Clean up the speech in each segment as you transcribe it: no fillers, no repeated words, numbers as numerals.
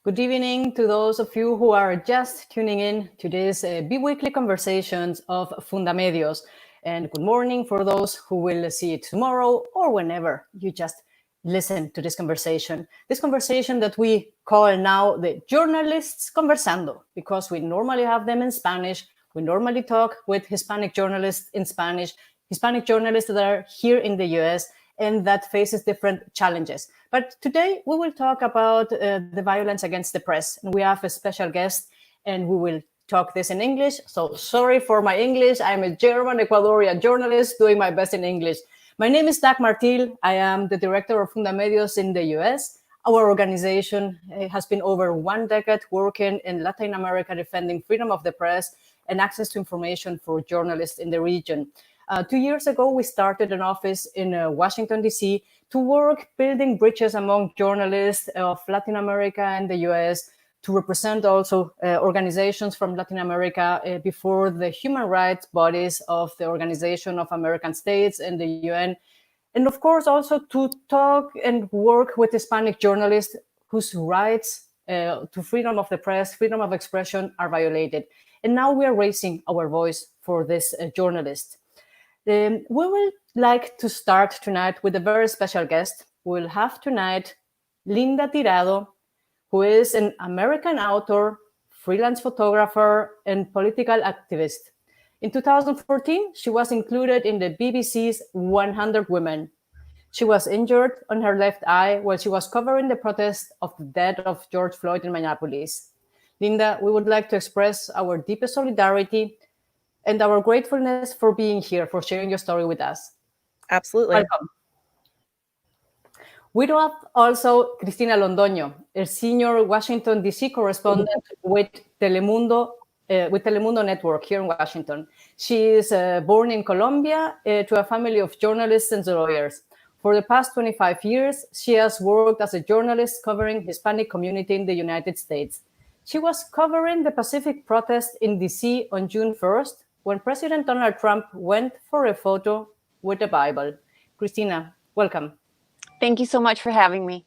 Good evening to those of you who are just tuning in to these bi-weekly conversations of Fundamedios. And good morning for those who will see it tomorrow or whenever you just listen to this conversation. This conversation that we call now the Journalists Conversando, because we normally have them in Spanish. We normally talk with Hispanic journalists in Spanish, Hispanic journalists that are here in the US and that faces different challenges. But today we will talk about the violence against the press. And we have a special guest and we will talk this in English. So sorry for my English. I'm a German Ecuadorian journalist doing my best in English. My name is Dagmar Thiel. I am the director of Fundamedios in the US. Our organization has been over 1 decade working in Latin America, defending freedom of the press and access to information for journalists in the region. 2 years ago, we started an office in Washington, D.C. to work building bridges among journalists of Latin America and the U.S., to represent also organizations from Latin America before the human rights bodies of the Organization of American States and the UN. And of course, also to talk and work with Hispanic journalists whose rights to freedom of the press, freedom of expression are violated. And now we are raising our voice for this journalist. We will like to start tonight with a very special guest. We'll have tonight Linda Tirado, who is an American author, freelance photographer, and political activist. In 2014, she was included in the BBC's 100 Women. She was injured on her left eye while she was covering the protest of the death of George Floyd in Minneapolis. Linda, we would like to express our deepest solidarity and our gratefulness for being here, for sharing your story with us. Absolutely. Welcome. We do have also Cristina London, a senior Washington, D.C. correspondent with Telemundo Network here in Washington. She is born in Colombia to a family of journalists and lawyers. For the past 25 years, she has worked as a journalist covering Hispanic community in the United States. She was covering the Pacific protest in D.C. on June 1st, when President Donald Trump went for a photo with a Bible. Cristina, welcome. Thank you so much for having me.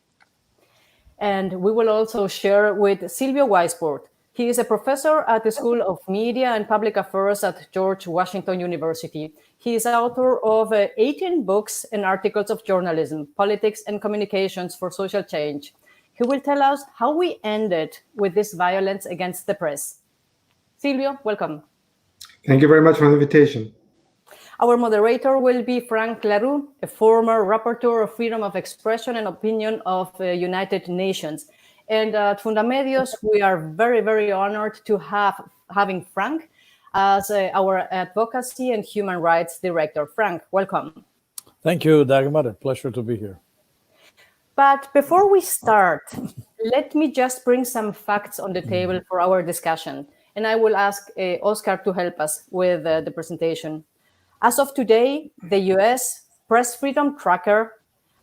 And we will also share with Silvio Weisbord. He is a professor at the School of Media and Public Affairs at George Washington University. He is author of 18 books and articles of journalism, politics, and communications for social change. He will tell us how we ended with this violence against the press. Silvio, welcome. Thank you very much for the invitation. Our moderator will be Frank LaRue, a former rapporteur of freedom of expression and opinion of the United Nations. And at Fundamedios, we are very, very honored to having Frank as our advocacy and human rights director. Frank, welcome. Thank you, Dagmar. A pleasure to be here. But before we start, let me just bring some facts on the table for our discussion. And I will ask Oscar to help us with the presentation. As of today, the US Press Freedom Tracker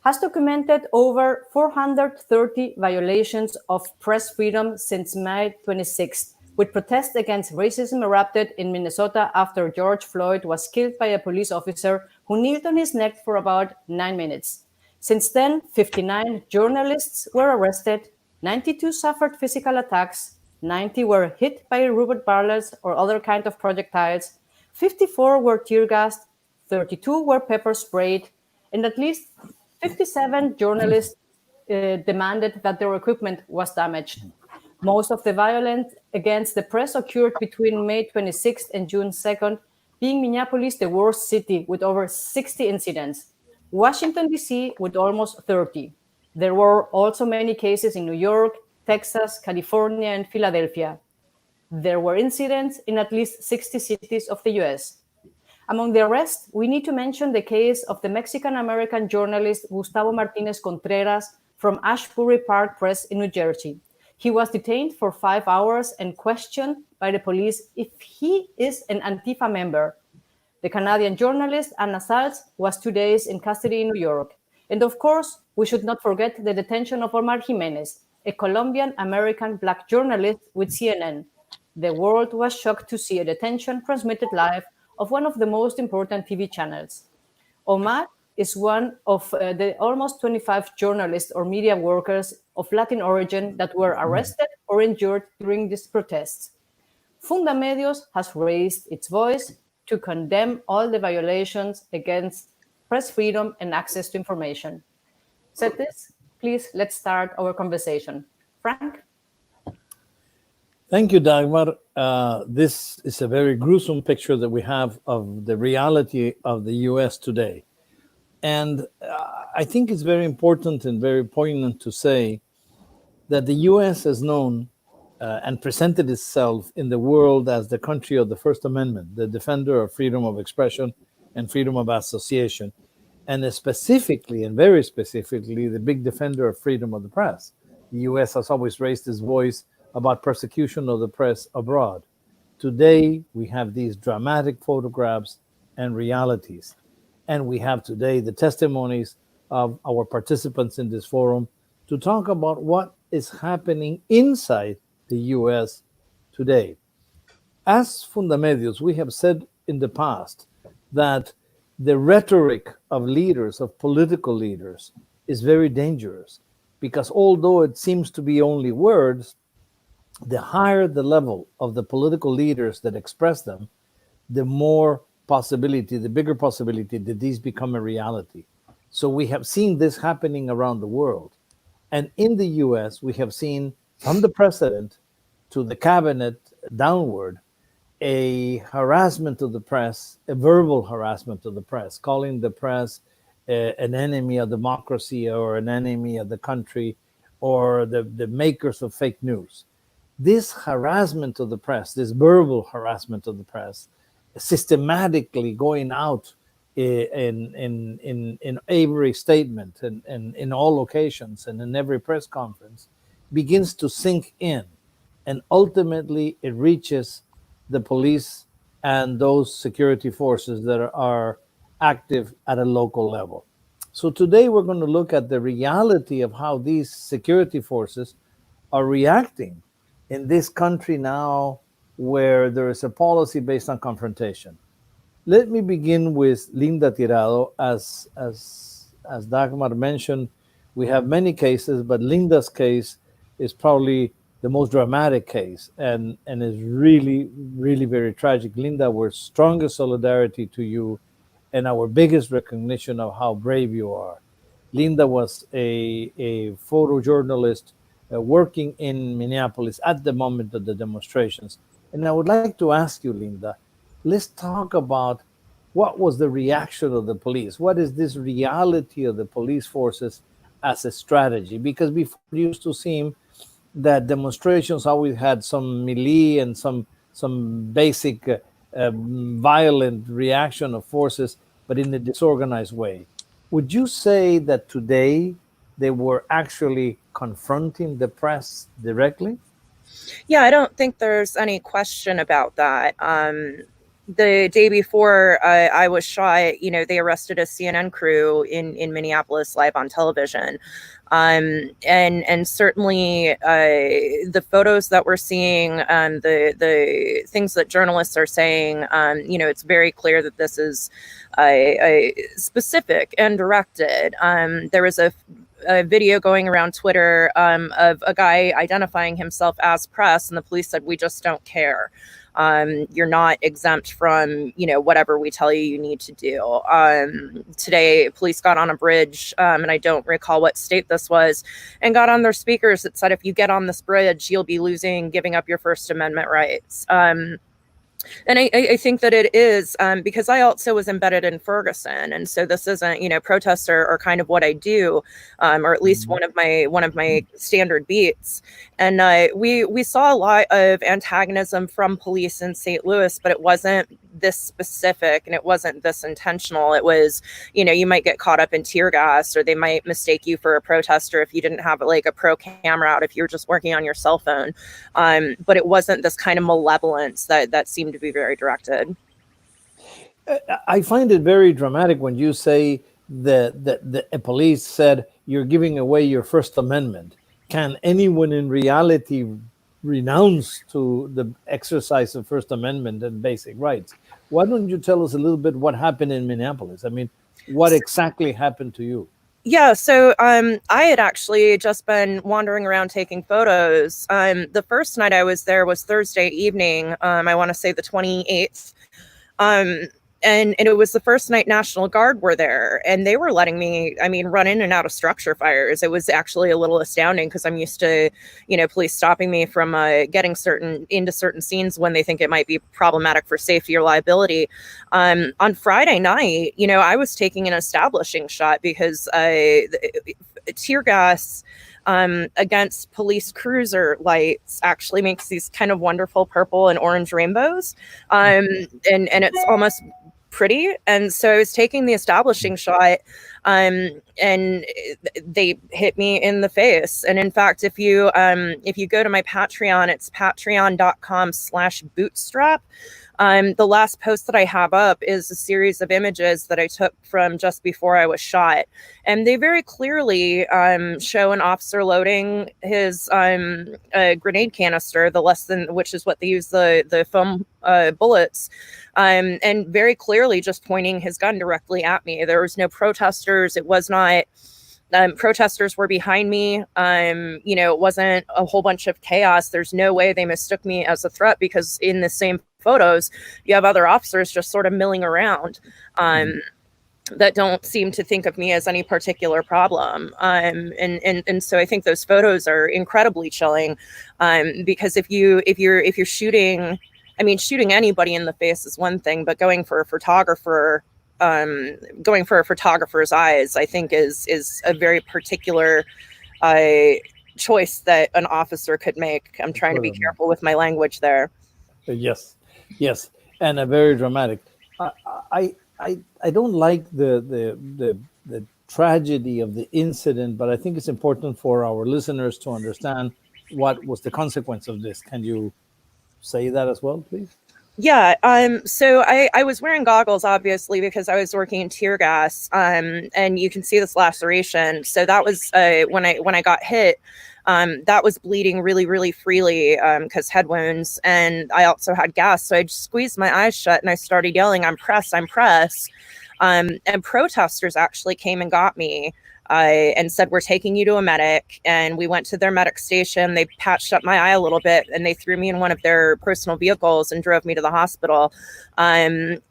has documented over 430 violations of press freedom since May 26th, with protests against racism erupted in Minnesota after George Floyd was killed by a police officer who kneeled on his neck for about 9 minutes. Since then, 59 journalists were arrested, 92 suffered physical attacks, 90 were hit by rubber bullets or other kind of projectiles, 54 were tear gassed, 32 were pepper sprayed, and at least 57 journalists demanded that their equipment was damaged. Most of the violence against the press occurred between May 26th and June 2nd, being Minneapolis the worst city with over 60 incidents, Washington, D.C. with almost 30. There were also many cases in New York, Texas, California, and Philadelphia. There were incidents in at least 60 cities of the U.S. Among the arrests, we need to mention the case of the Mexican-American journalist Gustavo Martinez Contreras from Ashbury Park Press in New Jersey. He was detained for 5 hours and questioned by the police if he is an Antifa member. The Canadian journalist Anna Salz was 2 days in custody in New York. And of course, we should not forget the detention of Omar Jimenez, a Colombian-American Black journalist with CNN. The world was shocked to see a detention transmitted live of one of the most important TV channels. Omar is one of the almost 25 journalists or media workers of Latin origin that were arrested or injured during these protests. Fundamedios has raised its voice to condemn all the violations against press freedom and access to information. Said this, please, let's start our conversation. Frank? Thank you, Dagmar. This is a very gruesome picture that we have of the reality of the US today. And I think it's very important and very poignant to say that the US has known and presented itself in the world as the country of the First Amendment, the defender of freedom of expression and freedom of association, and specifically, and very specifically, the big defender of freedom of the press. The US has always raised its voice about persecution of the press abroad. Today, we have these dramatic photographs and realities. And we have today the testimonies of our participants in this forum to talk about what is happening inside the US today. As Fundamedios, we have said in the past that the rhetoric of leaders, of political leaders, is very dangerous because although it seems to be only words, the higher the level of the political leaders that express them, the more possibility, the bigger possibility that these become a reality. So we have seen this happening around the world. And in the US, we have seen from the president to the cabinet downward, a harassment of the press, a verbal harassment of the press, calling the press an enemy of democracy or an enemy of the country or the makers of fake news. This harassment of the press, this verbal harassment of the press, systematically going out in every statement and in all occasions and in every press conference, begins to sink in. And ultimately, it reaches the police and those security forces that are active at a local level. So today we're going to look at the reality of how these security forces are reacting in this country now where there is a policy based on confrontation. Let me begin with Linda Tirado. As Dagmar mentioned, we have many cases, but Linda's case is probably the most dramatic case and is really, really very tragic. Linda, our strongest solidarity to you and our biggest recognition of how brave you are. Linda was a photojournalist working in Minneapolis at the moment of the demonstrations. And I would like to ask you, Linda, let's talk about what was the reaction of the police? What is this reality of the police forces as a strategy? Because before it used to seem that demonstrations always had some melee and some basic violent reaction of forces, but in a disorganized way. Would you say that today they were actually confronting the press directly? Yeah, I don't think there's any question about that. The day before I was shot, they arrested a CNN crew in Minneapolis live on television. And certainly the photos that we're seeing, the things that journalists are saying, it's very clear that this is specific and directed. There was a video going around Twitter of a guy identifying himself as press, and the police said, "We just don't care. You're not exempt from, whatever we tell you need to do." Today, police got on a bridge, and I don't recall what state this was, and got on their speakers that said, "If you get on this bridge, you'll be giving up your First Amendment rights." And I think that it is because I also was embedded in Ferguson, and so this isn't protests are kind of what I do, or at least one of my standard beats. And we saw a lot of antagonism from police in St. Louis, but it wasn't this specific and it wasn't this intentional. It was, you might get caught up in tear gas, or they might mistake you for a protester if you didn't have like a pro camera out, if you were just working on your cell phone. But it wasn't this kind of malevolence that seemed to be very directed. I find it very dramatic when you say that a police said you're giving away your First Amendment. Can anyone in reality renounce to the exercise of First Amendment and basic rights? Why don't you tell us a little bit what happened in Minneapolis? I mean, What exactly happened to you? Yeah, so I had actually just been wandering around taking photos. The first night I was there was Thursday evening. I want to say the 28th. And it was the first night National Guard were there, and they were letting me, run in and out of structure fires. It was actually a little astounding because I'm used to, police stopping me from getting into certain scenes when they think it might be problematic for safety or liability. On Friday night, I was taking an establishing shot because tear gas against police cruiser lights actually makes these kind of wonderful purple and orange rainbows. And it's almost pretty. And so I was taking the establishing shot, and they hit me in the face. And in fact, if you go to my Patreon, it's patreon.com/bootstrap. The last post that I have up is a series of images that I took from just before I was shot. And they very clearly show an officer loading his grenade canister, which is what they use the foam bullets, and very clearly just pointing his gun directly at me. There was no protesters. It was not... protesters were behind me. It wasn't a whole bunch of chaos. There's no way they mistook me as a threat, because in the same photos, you have other officers just sort of milling around that don't seem to think of me as any particular problem. And so I think those photos are incredibly chilling, because if you're shooting, shooting anybody in the face is one thing, but going for a photographer's eyes, I think is a very particular choice that an officer could make. I'm trying to be careful with my language there. Yes, and a very dramatic. I don't like the tragedy of the incident, but I think it's important for our listeners to understand what was the consequence of this. Can you say that as well, please? Yeah. So I was wearing goggles, obviously, because I was working in tear gas. And you can see this laceration. So that was when I got hit. That was bleeding really, really freely because head wounds, and I also had gas. So I just squeezed my eyes shut and I started yelling, "I'm press, I'm press." And protesters actually came and got me and said, "We're taking you to a medic." And we went to their medic station. They patched up my eye a little bit, and they threw me in one of their personal vehicles and drove me to the hospital.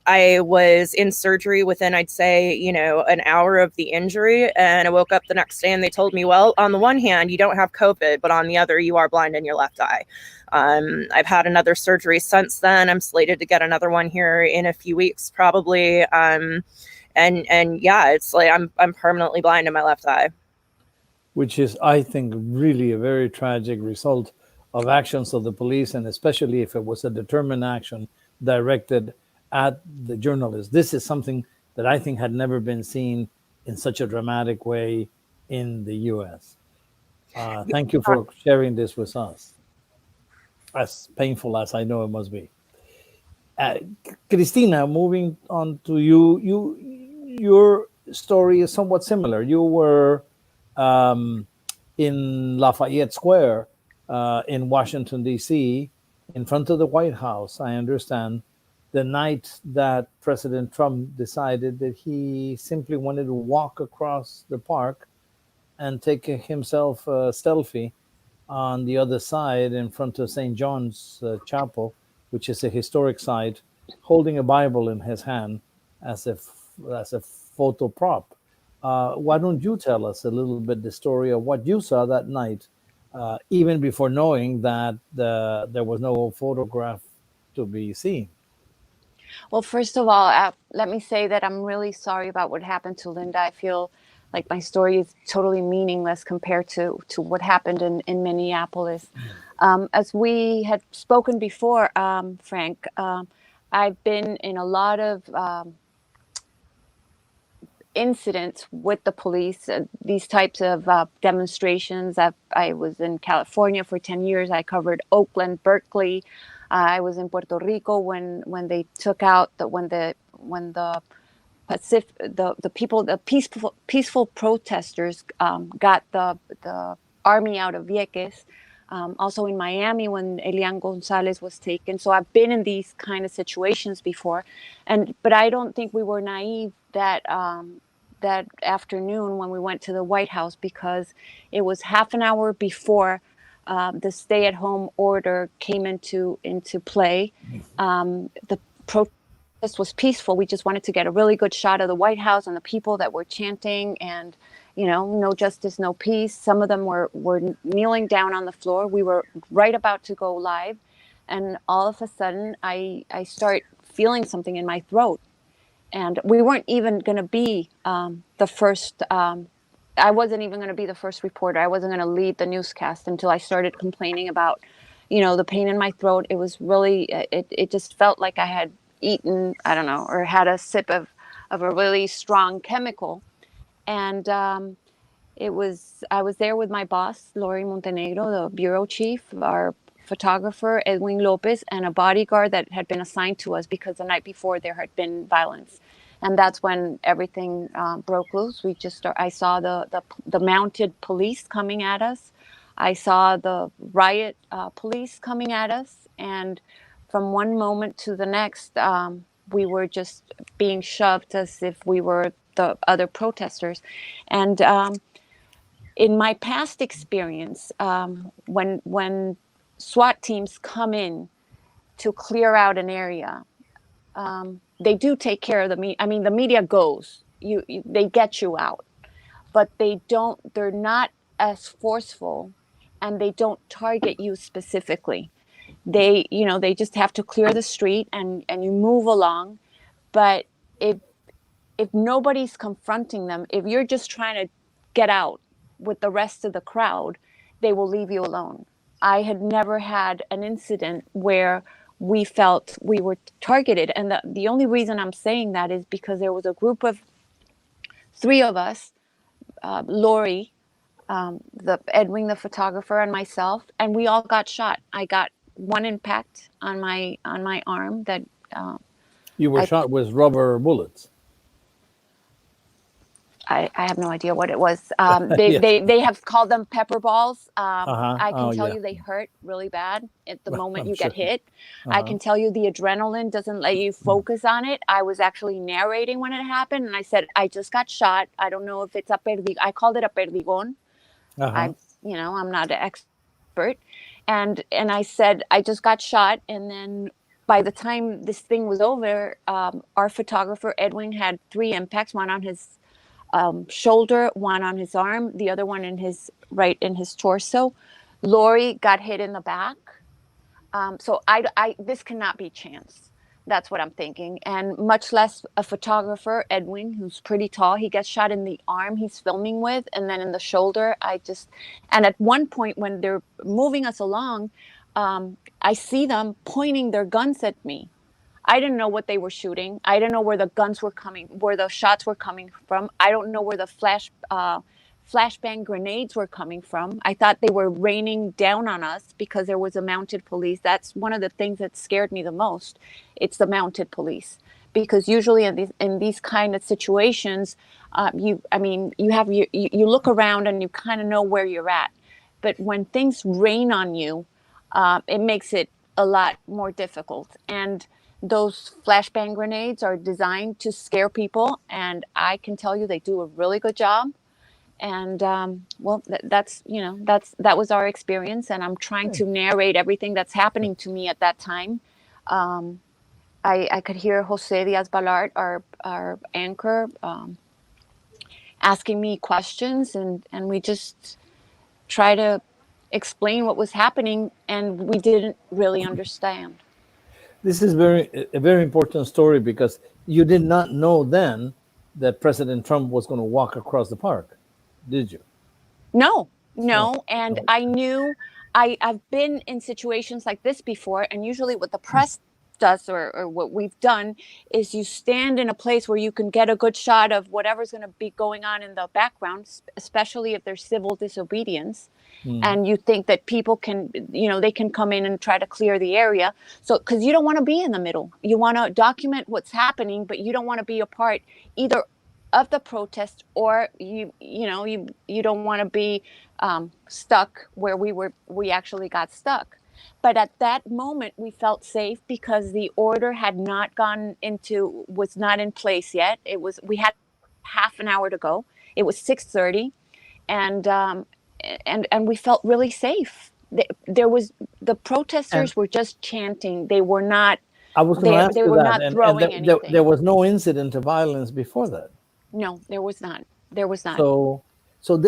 I was in surgery within, I'd say, an hour of the injury. And I woke up the next day and they told me, well, on the one hand, you don't have COVID, but on the other, you are blind in your left eye. I've had another surgery since then. I'm slated to get another one here in a few weeks, probably. And yeah, it's like I'm permanently blind in my left eye. Which is, I think, really a very tragic result of actions of the police, and especially if it was a determined action directed at the journalist. This is something that I think had never been seen in such a dramatic way in the U.S. Thank you for sharing this with us, as painful as I know it must be. Cristina, moving on to you, your story is somewhat similar. You were in Lafayette Square in Washington, D.C., in front of the White House, I understand, the night that President Trump decided that he simply wanted to walk across the park and take himself a selfie on the other side in front of St. John's Chapel, which is a historic site, holding a Bible in his hand as a photo prop. Why don't you tell us a little bit the story of what you saw that night, even before knowing that there was no photograph to be seen? Well, first of all, let me say that I'm really sorry about what happened to Linda. I feel like my story is totally meaningless compared to what happened in Minneapolis. As we had spoken before, Frank, I've been in a lot of incidents with the police, these types of demonstrations. I was in California for 10 years. I covered Oakland, Berkeley. I was in Puerto Rico when they took out the peaceful protesters got the army out of Vieques. Also in Miami when Elian Gonzalez was taken. So I've been in these kind of situations before, but I don't think we were naive that afternoon when we went to the White House, because it was half an hour before the stay-at-home order came into play. The protest was peaceful. We just wanted to get a really good shot of the White House and the people that were chanting, and no justice, no peace. Some of them were kneeling down on the floor. We were right about to go live, and all of a sudden I start feeling something in my throat. And we weren't even going to be the first. I wasn't even going to be the first reporter. I wasn't going to lead the newscast until I started complaining about, the pain in my throat. It was really, it just felt like I had eaten, I don't know, or had a sip of a really strong chemical. And I was there with my boss, Lori Montenegro, the bureau chief, our photographer, Edwin Lopez, and a bodyguard that had been assigned to us because the night before there had been violence. And that's when everything broke loose. I saw the mounted police coming at us. I saw the riot police coming at us. And from one moment to the next, we were just being shoved as if we were the other protesters. And in my past experience, when SWAT teams come in to clear out an area, they do take care of the media. I mean, the media goes, they get you out, but they're not as forceful, and they don't target you specifically. They just have to clear the street and you move along. But if nobody's confronting them, if you're just trying to get out with the rest of the crowd, they will leave you alone. I had never had an incident where we felt we were targeted. And the only reason I'm saying that is because there was a group of 3 of us, Lori, Edwin, the photographer, and myself, and we all got shot. I got one impact on my arm that You were shot with rubber bullets. I have no idea what it was. Yes. They have called them pepper balls. I can tell yeah. you they hurt really bad at the moment I'm you sure. get hit. I can tell you the adrenaline doesn't let you focus on it. I was actually narrating when it happened, and I said, I just got shot. I don't know if it's a perdigon. I called it a perdigon. I'm not an expert. And I said, I just got shot. And then by the time this thing was over, our photographer, Edwin, had 3 impacts, one on his shoulder, one on his arm, the other one in his torso. Lori got hit in the back. So this cannot be chance. That's what I'm thinking. And much less a photographer, Edwin, who's pretty tall. He gets shot in the arm he's filming with, and then in the shoulder. And at one point when they're moving us along, I see them pointing their guns at me. I didn't know what they were shooting. I didn't know where the guns were coming, where the shots were coming from. I don't know where the flashbang grenades were coming from. I thought they were raining down on us because there was a mounted police. That's one of the things that scared me the most. It's the mounted police, because usually in these kind of situations, you look around and you kind of know where you're at. But when things rain on you, it makes it a lot more difficult. And those flashbang grenades are designed to scare people, and I can tell you they do a really good job. And that was our experience, and I'm trying to narrate everything that's happening to me at that time. I could hear Jose Diaz-Balart, our anchor, asking me questions, and we just try to explain what was happening, and we didn't really understand. This is a very important story, because you did not know then that President Trump was going to walk across the park, did you? No. And I knew I've been in situations like this before, and usually what the press does, or what we've done, is you stand in a place where you can get a good shot of whatever's going to be going on in the background, especially if there's civil disobedience. And you think that people can, they can come in and try to clear the area. So, because you don't want to be in the middle. You want to document what's happening, but you don't want to be a part either of the protest, or you don't want to be stuck where we actually got stuck. But at that moment, we felt safe because the order had not was not in place yet. We had half an hour to go. It was 6:30, and we felt really safe. The protesters And were just chanting. They were not. I was going to ask They you were that, not throwing anything. there was no incident of violence before that. No, there was not. There was not.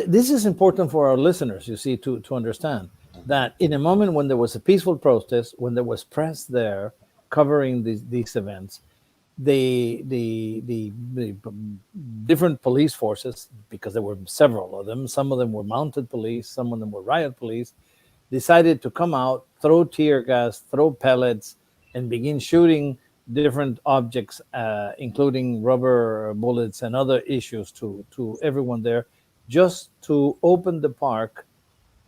This is important for our listeners, you see, to understand that in a moment when there was a peaceful protest, when there was press there covering these events, the different police forces, because there were several of them, some of them were mounted police, some of them were riot police, decided to come out, throw tear gas, throw pellets, and begin shooting different objects, including rubber bullets and other issues to everyone there, just to open the park,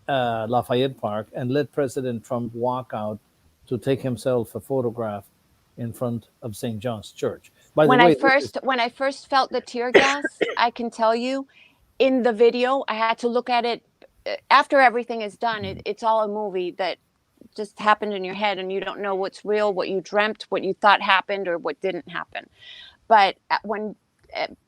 Lafayette Park, and let President Trump walk out to take himself a photograph in front of St. John's Church. By the way, when I first felt the tear gas, I can tell you, in the video, I had to look at it after everything is done. It's all a movie that just happened in your head, and you don't know what's real, what you dreamt, what you thought happened, or what didn't happen. But when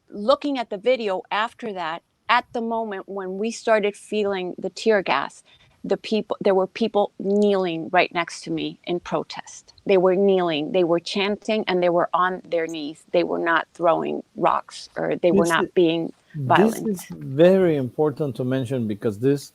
looking at the video after that, at the moment when we started feeling the tear gas, there were people kneeling right next to me in protest. They were kneeling, they were chanting, and they were on their knees. They were not throwing rocks, or they were not being violent. This is very important to mention, because this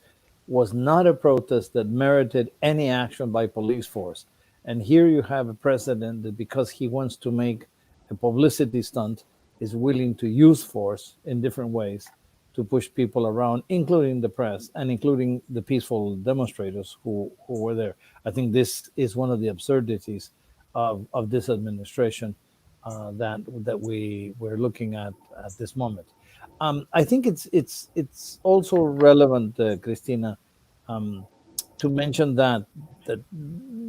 was not a protest that merited any action by police force. And here you have a president that, because he wants to make a publicity stunt, is willing to use force in different ways to push people around, including the press and including the peaceful demonstrators who were there. I think this is one of the absurdities of this administration that we're looking at this moment. I think it's also relevant, Cristina, to mention that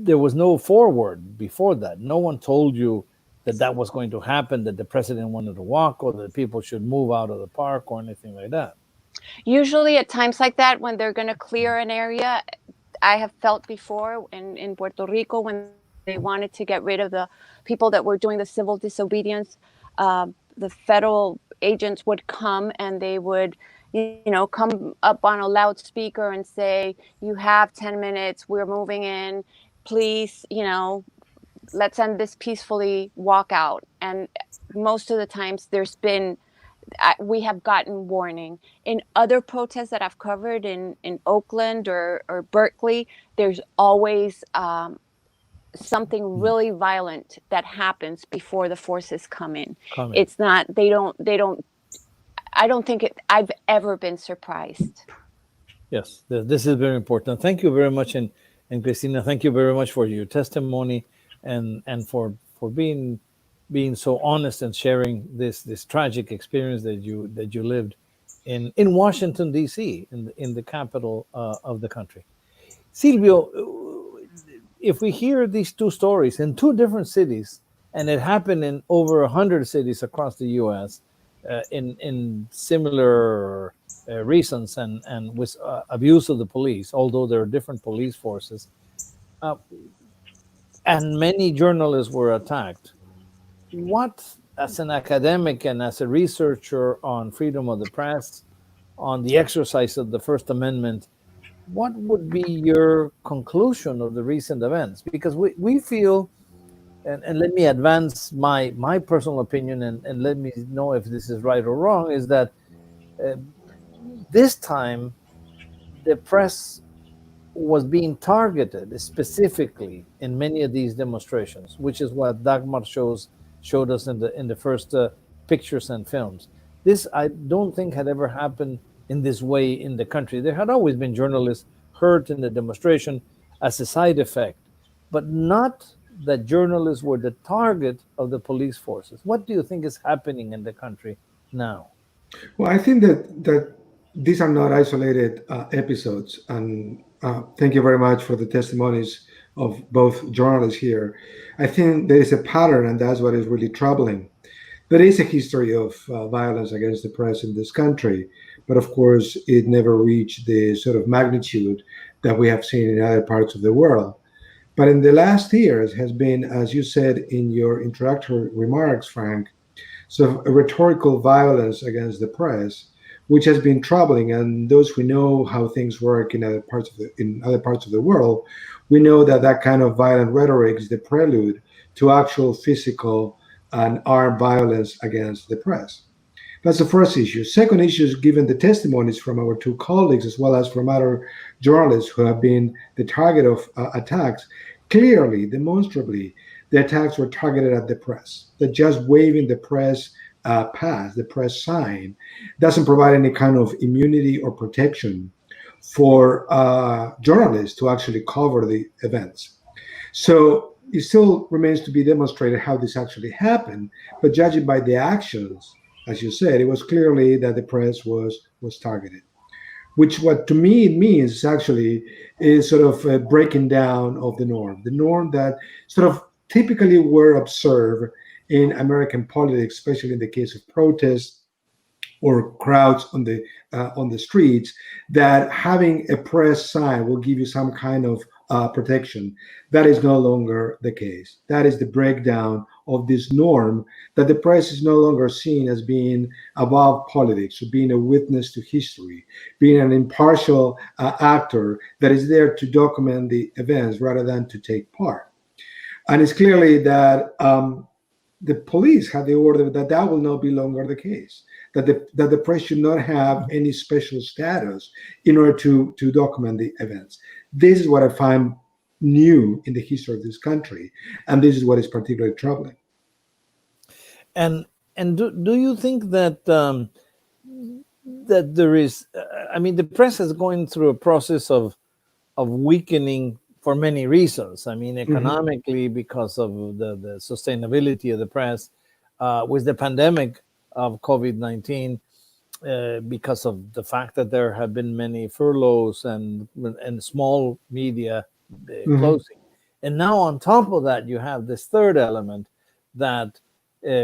there was no forward before that. No one told you that was going to happen, that the president wanted to walk, or that people should move out of the park, or anything like that. Usually at times like that, when they're going to clear an area, I have felt before in Puerto Rico, when they wanted to get rid of the people that were doing the civil disobedience, the federal agents would come and they would, come up on a loudspeaker and say, "You have 10 minutes, we're moving in, please, let's end this peacefully, walk out." And most of the times we have gotten warning. In other protests that I've covered in Oakland or Berkeley, there's always something really violent that happens before the forces come in. It's not, I don't think I've ever been surprised. Yes, this is very important. Thank you very much. And Cristina, thank you very much for your testimony and for being so honest and sharing this tragic experience that you lived in Washington, D.C., in the capital of the country. Silvio, if we hear these two stories in two different cities, and it happened in over 100 cities across the U.S., in similar reasons and with abuse of the police, although there are different police forces, and many journalists were attacked. What, as an academic and as a researcher on freedom of the press, on the exercise of the First Amendment, what would be your conclusion of the recent events? Because we feel, and let me advance my personal opinion and let me know if this is right or wrong, is that this time the press was being targeted specifically in many of these demonstrations, which is what Dagmar showed us in the first pictures and films. This, I don't think, had ever happened in this way in the country. There had always been journalists hurt in the demonstration as a side effect, but not that journalists were the target of the police forces. What do you think is happening in the country now? Well, I think that these are not isolated episodes, and thank you very much for the testimonies of both journalists here. I think there is a pattern, and that's what is really troubling. There is a history of violence against the press in this country, but of course, it never reached the sort of magnitude that we have seen in other parts of the world. But in the last years has been, as you said in your introductory remarks, Frank, so a rhetorical violence against the press, which has been troubling. And those who know how things work in other parts of the world, we know that that kind of violent rhetoric is the prelude to actual physical and armed violence against the press. That's the first issue. Second issue is given the testimonies from our two colleagues as well as from other journalists who have been the target of attacks. Clearly, demonstrably, the attacks were targeted at the press. That just waving the press pass, the press sign, doesn't provide any kind of immunity or protection for journalists to actually cover the events. So it still remains to be demonstrated how this actually happened, but judging by the actions, as you said, it was clearly that the press was targeted. Which, what to me it means actually is sort of a breaking down of the norm that sort of typically were observed in American politics, especially in the case of protests or crowds on the streets, that having a press sign will give you some kind of protection. That is no longer the case. That is the breakdown of this norm, that the press is no longer seen as being above politics, or being a witness to history, being an impartial actor that is there to document the events rather than to take part. And it's clearly that the police have the order that that will not be longer the case, that the press should not have any special status in order to document the events. This is what I find new in the history of this country, and this is what is particularly troubling. And do you think that that there is? I mean, the press is going through a process of weakening for many reasons. I mean, economically, because of the sustainability of the press, with the pandemic of COVID-19, because of the fact that there have been many furloughs and small media closing. And now on top of that, you have this third element that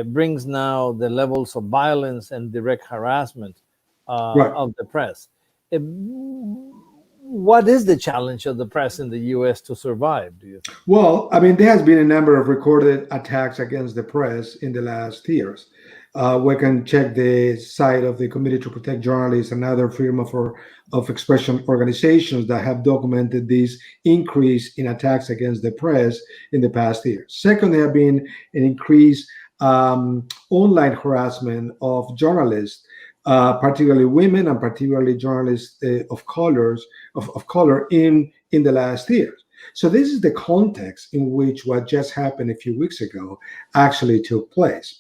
brings now the levels of violence and direct harassment of the press. What is the challenge of the press in the U.S. to survive, do you think? Well, I mean, there has been a number of recorded attacks against the press in the last years. We can check the site of the Committee to Protect Journalists and other freedom of expression organizations that have documented this increase in attacks against the press in the past years. Second, there have been an increased online harassment of journalists, particularly women and particularly journalists of color in the last years. So this is the context in which what just happened a few weeks ago actually took place.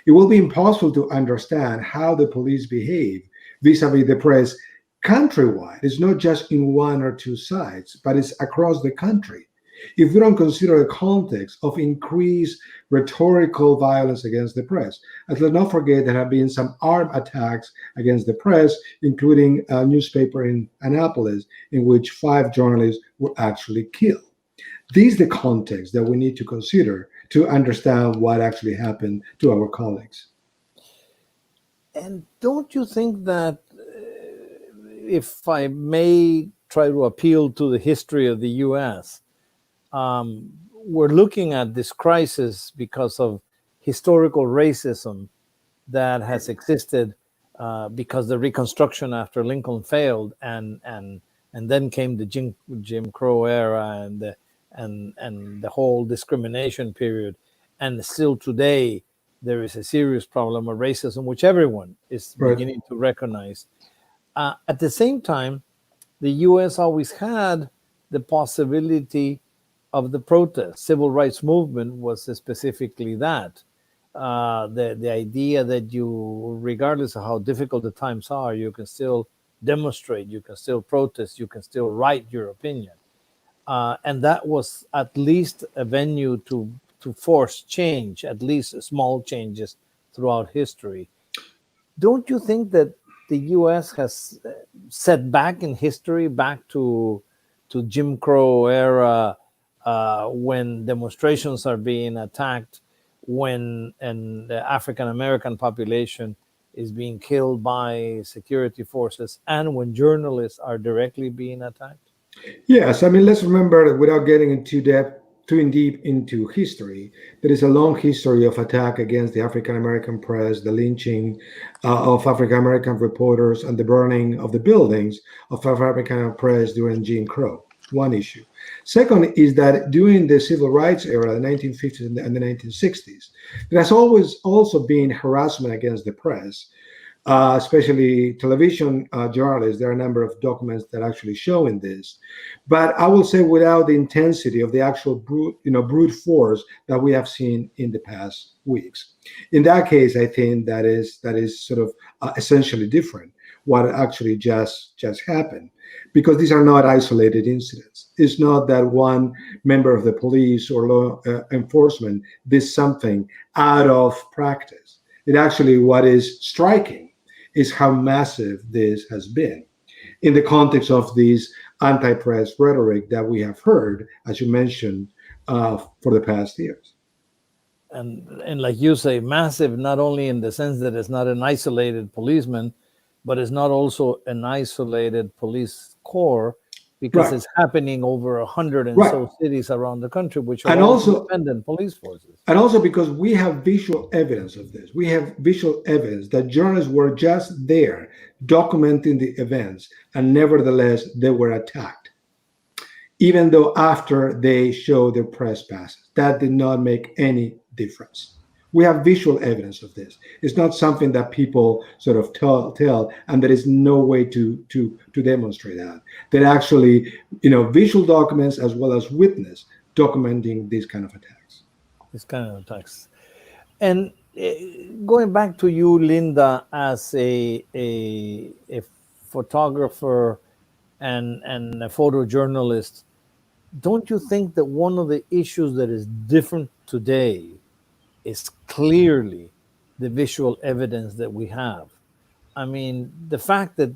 It will be impossible to understand how the police behave vis-a-vis the press countrywide. It's not just in one or two sides, but it's across the country. If we don't consider the context of increased rhetorical violence against the press, and let's not forget there have been some armed attacks against the press, including a newspaper in Annapolis, in which 5 journalists were actually killed. This is the context that we need to consider to understand what actually happened to our colleagues. And don't you think that, if I may try to appeal to the history of the U.S., we're looking at this crisis because of historical racism that has existed because the Reconstruction after Lincoln failed, and then came the Jim Crow era and the whole discrimination period, and still today there is a serious problem of racism, which everyone is beginning to recognize. At the same time, the U.S. always had the possibility of the protest. Civil rights movement was specifically that. The idea that you, regardless of how difficult the times are, you can still demonstrate, you can still protest, you can still write your opinion. And that was at least a venue to force change, at least small changes throughout history. Don't you think that the U.S. has set back in history, back to Jim Crow era, when demonstrations are being attacked, when the African-American population is being killed by security forces, and when journalists are directly being attacked? Yes, I mean, let's remember that without getting into depth, too in deep into history, there is a long history of attack against the African American press, the lynching of African American reporters, and the burning of the buildings of African press during Jim Crow. One issue. Second is that during the civil rights era, the 1950s and the 1960s, there has always also been harassment against the press, especially television journalists. There are a number of documents that actually show in this, but I will say without the intensity of the actual brute force that we have seen in the past weeks. In that case, I think that is sort of essentially different. What actually just happened, because these are not isolated incidents. It's not that one member of the police or law enforcement did something out of practice. It actually, what is striking is how massive this has been in the context of this anti-press rhetoric that we have heard, as you mentioned, for the past years. And like you say, massive, not only in the sense that it's not an isolated policeman, but it's not also an isolated police corps, because Right. it's happening over 100 and Right. so cities around the country, which are And all also- independent police forces. And also because we have visual evidence of this. We have visual evidence that journalists were just there documenting the events, and nevertheless, they were attacked. Even though after they showed their press passes, that did not make any difference. We have visual evidence of this. It's not something that people sort of tell, and there is no way to demonstrate that. That actually, visual documents as well as witness documenting these kind of attacks. This kind of attacks. And going back to you, Linda, as a photographer and a photojournalist, don't you think that one of the issues that is different today is clearly the visual evidence that we have? I mean, the fact that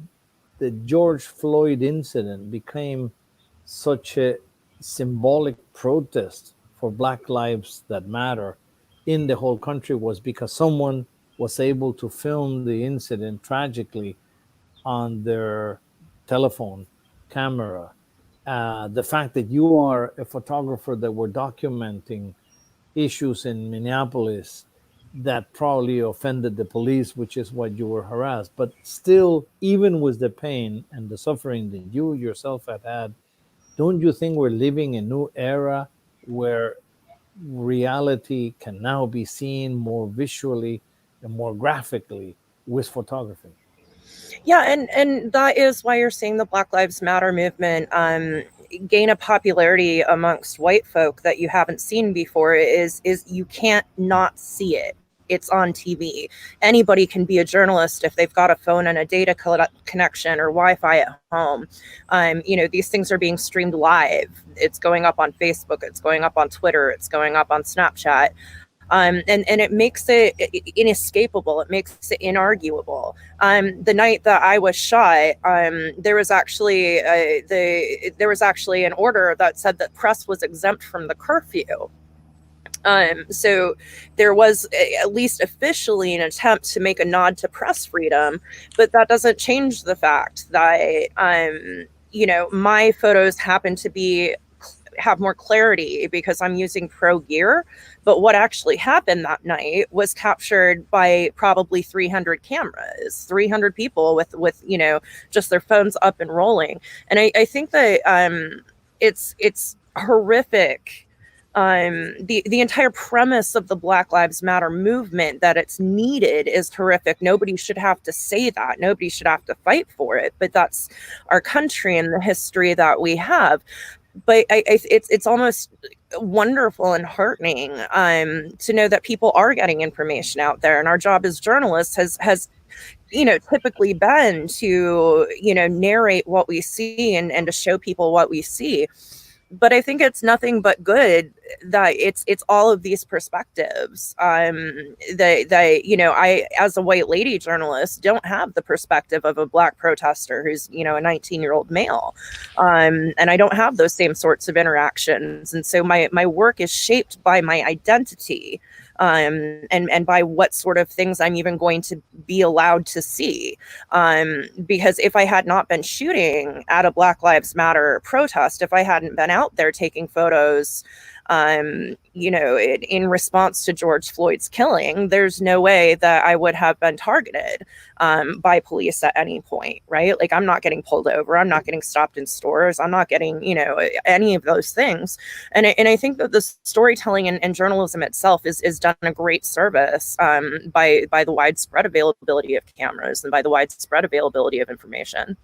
the George Floyd incident became such a symbolic protest for Black Lives That Matter in the whole country was because someone was able to film the incident tragically on their telephone camera. The fact that you are a photographer that were documenting issues in Minneapolis that probably offended the police, which is what you were harassed. But still, even with the pain and the suffering that you yourself had, don't you think we're living a new era where reality can now be seen more visually and more graphically with photography? Yeah, and that is why you're seeing the Black Lives Matter movement gain a popularity amongst white folk that you haven't seen before. Is you can't not see it. It's on TV. Anybody can be a journalist if they've got a phone and a data connection or Wi-Fi at home. These things are being streamed live. It's going up on Facebook. It's going up on Twitter. It's going up on Snapchat. And it makes it inescapable. It makes it inarguable. The night that I was shot, there was actually an order that said that press was exempt from the curfew. So there was at least officially an attempt to make a nod to press freedom, but that doesn't change the fact that my photos happen to have more clarity because I'm using pro gear. But what actually happened that night was captured by probably 300 cameras, 300 people with just their phones up and rolling. And I think that it's horrific. The entire premise of the Black Lives Matter movement, that it's needed, is horrific. Nobody should have to say that. Nobody should have to fight for it. But that's our country and the history that we have. But it's almost wonderful and heartening to know that people are getting information out there, and our job as journalists has typically been to narrate what we see and to show people what we see. But I think it's nothing but good that it's all of these perspectives. I, as a white lady journalist, don't have the perspective of a Black protester who's, a 19-year-old male. And I don't have those same sorts of interactions. And so my work is shaped by my identity. and by what sort of things I'm even going to be allowed to see. Because if I had not been shooting at a Black Lives Matter protest, if I hadn't been out there taking photos, in response to George Floyd's killing, there's no way that I would have been targeted by police at any point, right? Like, I'm not getting pulled over. I'm not getting stopped in stores. I'm not getting, any of those things. And I think that the storytelling and journalism itself is done a great service by the widespread availability of cameras and by the widespread availability of information.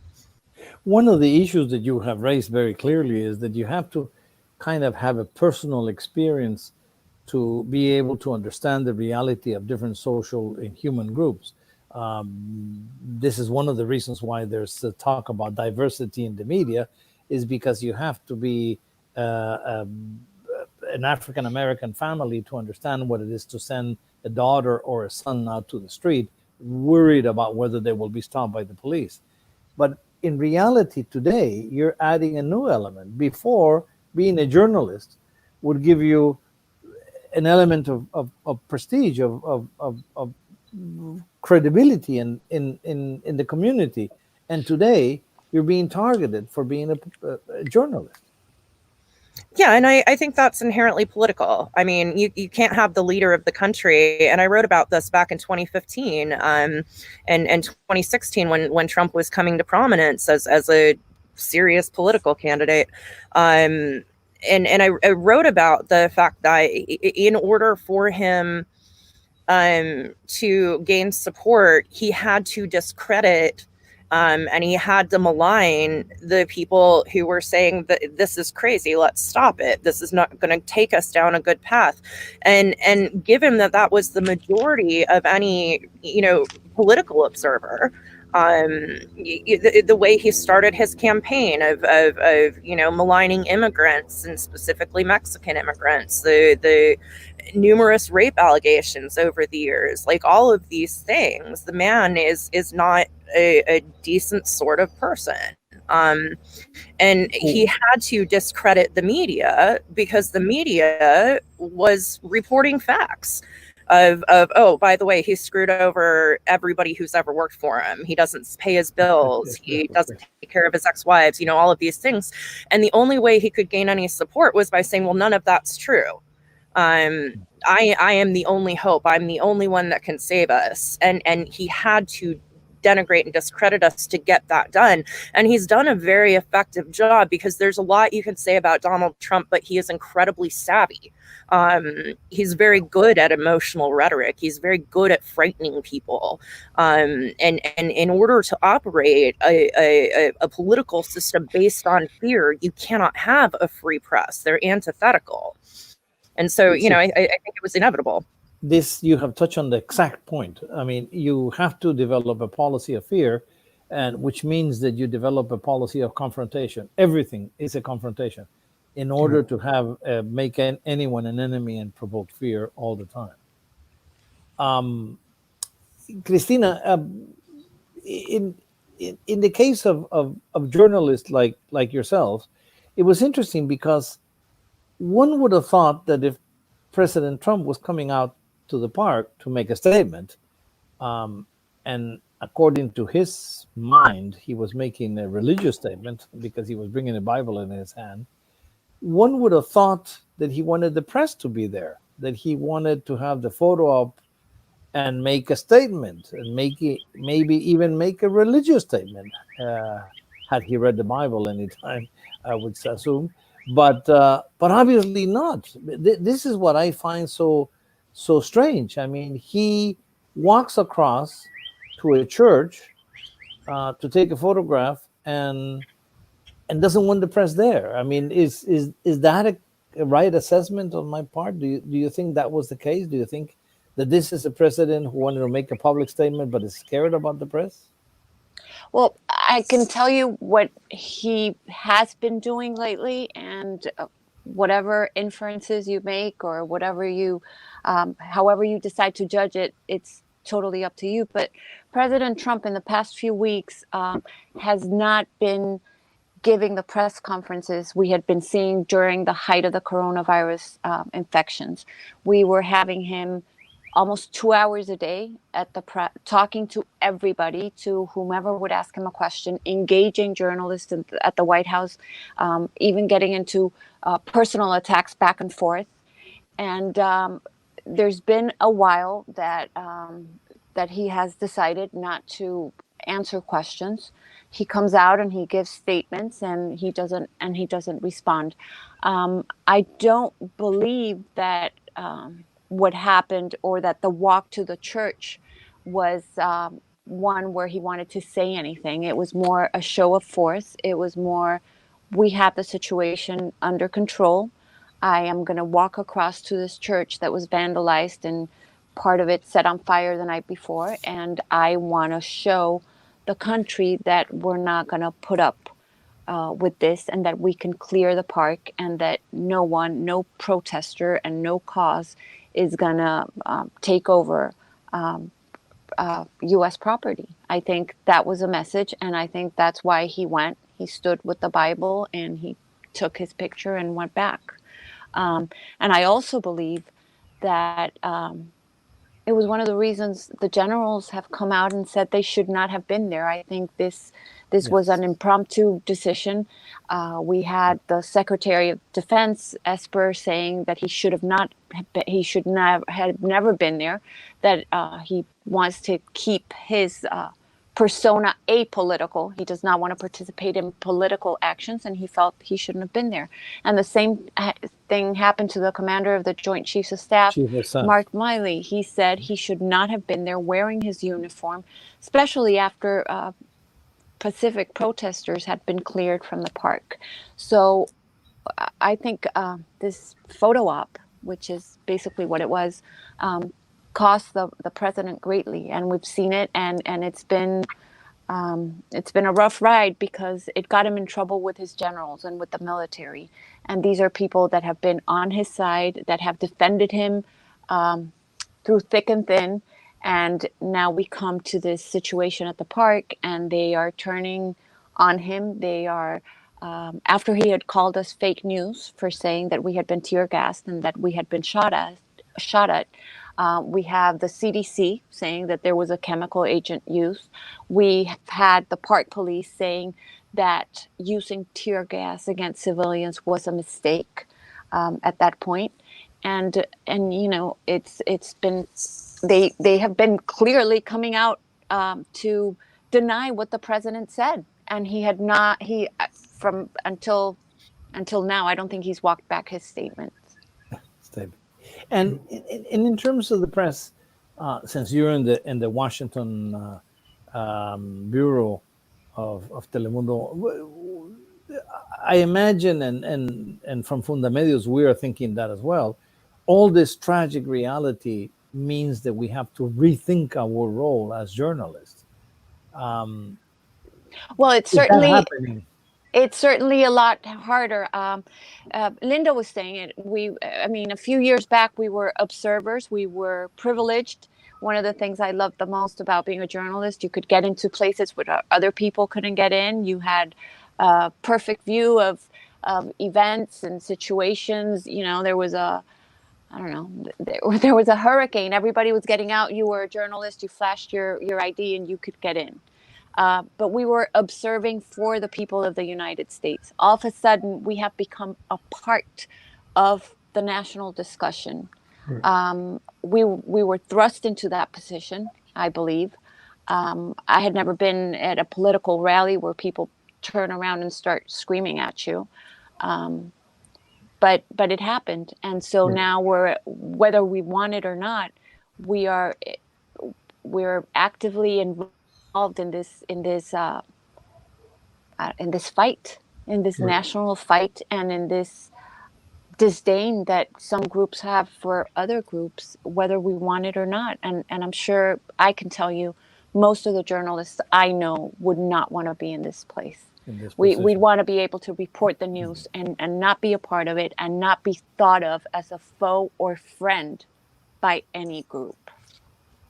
One of the issues that you have raised very clearly is that you have to kind of have a personal experience to be able to understand the reality of different social and human groups. This is one of the reasons why there's a talk about diversity in the media, is because you have to be an African-American family to understand what it is to send a daughter or a son out to the street, worried about whether they will be stopped by the police. But in reality today, you're adding a new element. Before, being a journalist would give you an element of prestige, of credibility in the community. And today, you're being targeted for being a journalist. Yeah, and I think that's inherently political. I mean, you can't have the leader of the country, and I wrote about this back in 2015 and 2016 when Trump was coming to prominence as a serious political candidate. And I wrote about the fact that in order for him to gain support, he had to discredit and he had to malign the people who were saying that this is crazy, let's stop it, this is not going to take us down a good path. And given that was the majority of any political observer, the way he started his campaign of maligning immigrants, and specifically Mexican immigrants, the numerous rape allegations over the years, like all of these things, the man is not a decent sort of person. And he had to discredit the media because the media was reporting facts of oh, by the way, he screwed over everybody who's ever worked for him. He doesn't pay his bills. He doesn't take care of his ex-wives, all of these things. And the only way he could gain any support was by saying, well, none of that's true. I am the only hope. I'm the only one that can save us. And he had to denigrate and discredit us to get that done. And he's done a very effective job, because there's a lot you can say about Donald Trump, but he is incredibly savvy. He's very good at emotional rhetoric. He's very good at frightening people. And in order to operate a political system based on fear, you cannot have a free press. They're antithetical. And so, I think it was inevitable. This, you have touched on the exact point. I mean, you have to develop a policy of fear, and which means that you develop a policy of confrontation. Everything is a confrontation in order to have make anyone an enemy and provoke fear all the time. Cristina, in the case of journalists like yourselves, it was interesting because one would have thought that if President Trump was coming out to the park to make a statement, and according to his mind, he was making a religious statement because he was bringing a Bible in his hand, one would have thought that he wanted the press to be there, that he wanted to have the photo up and make a statement, and maybe even make a religious statement, had he read the Bible any time, I would assume. But obviously not. This is what I find so strange. I mean, he walks across to a church to take a photograph and doesn't want the press there. I mean, is that a right assessment on my part? Do you think that was the case? Do you think that this is a president who wanted to make a public statement but is scared about the press? Well, I can tell you what he has been doing lately, and whatever inferences you make or whatever you, however you decide to judge it, it's totally up to you. But President Trump in the past few weeks has not been giving the press conferences we had been seeing during the height of the coronavirus infections. We were having him almost 2 hours a day at the talking to everybody, to whomever would ask him a question, engaging journalists at the White House, even getting into personal attacks back and forth. And there's been a while that that he has decided not to answer questions. He comes out and he gives statements, and he doesn't respond. I don't believe that what happened, or that the walk to the church was one where he wanted to say anything. It was more a show of force. It was more, we have the situation under control. I am going to walk across to this church that was vandalized and part of it set on fire the night before, and I want to show the country that we're not going to put up with this, and that we can clear the park, and that no protester and no cause is going to take over U.S. property. I think that was a message, and I think that's why he went. He stood with the Bible, and he took his picture and went back. And I also believe that it was one of the reasons the generals have come out and said they should not have been there. I think this was an impromptu decision. We had the Secretary of Defense, Esper, saying that he should have never been there, that he wants to keep his persona apolitical. He does not want to participate in political actions, and he felt he shouldn't have been there. And the same thing happened to the commander of the Joint Chiefs of Staff, Mark Miley. He said he should not have been there wearing his uniform, especially after Pacific protesters had been cleared from the park. So I think this photo op, which is basically what it was, cost the president greatly, and we've seen it, and it's been a rough ride, because it got him in trouble with his generals and with the military. And these are people that have been on his side, that have defended him through thick and thin. And now we come to this situation at the park, and they are turning on him. They are, after he had called us fake news for saying that we had been tear gassed and that we had been shot at. We have the CDC saying that there was a chemical agent used. We have had the park police saying that using tear gas against civilians was a mistake at that point. And you know, it's been, they have been clearly coming out to deny what the president said, and he had not, from until now, I don't think he's walked back his statements. And in terms of the press, since you're in the Washington bureau of Telemundo, I imagine, and from Fundamedios, we are thinking that as well. All this tragic reality means that we have to rethink our role as journalists. Well, it's certainly a lot harder. Linda was saying it. A few years back, we were observers. We were privileged. One of the things I loved the most about being a journalist, you could get into places where other people couldn't get in. You had a perfect view of events and situations. You know, there was a hurricane. Everybody was getting out. You were a journalist. You flashed your ID and you could get in. But we were observing for the people of the United States. All of a sudden, we have become a part of the national discussion. We were thrust into that position, I believe. I had never been at a political rally where people turn around and start screaming at you. But it happened. And so now whether we want it or not, we're actively involved in this fight, in this national fight, and in this disdain that some groups have for other groups, whether we want it or not. And I'm sure I can tell you, most of the journalists I know would not want to be in this place. We'd want to be able to report the news and not be a part of it, and not be thought of as a foe or friend by any group.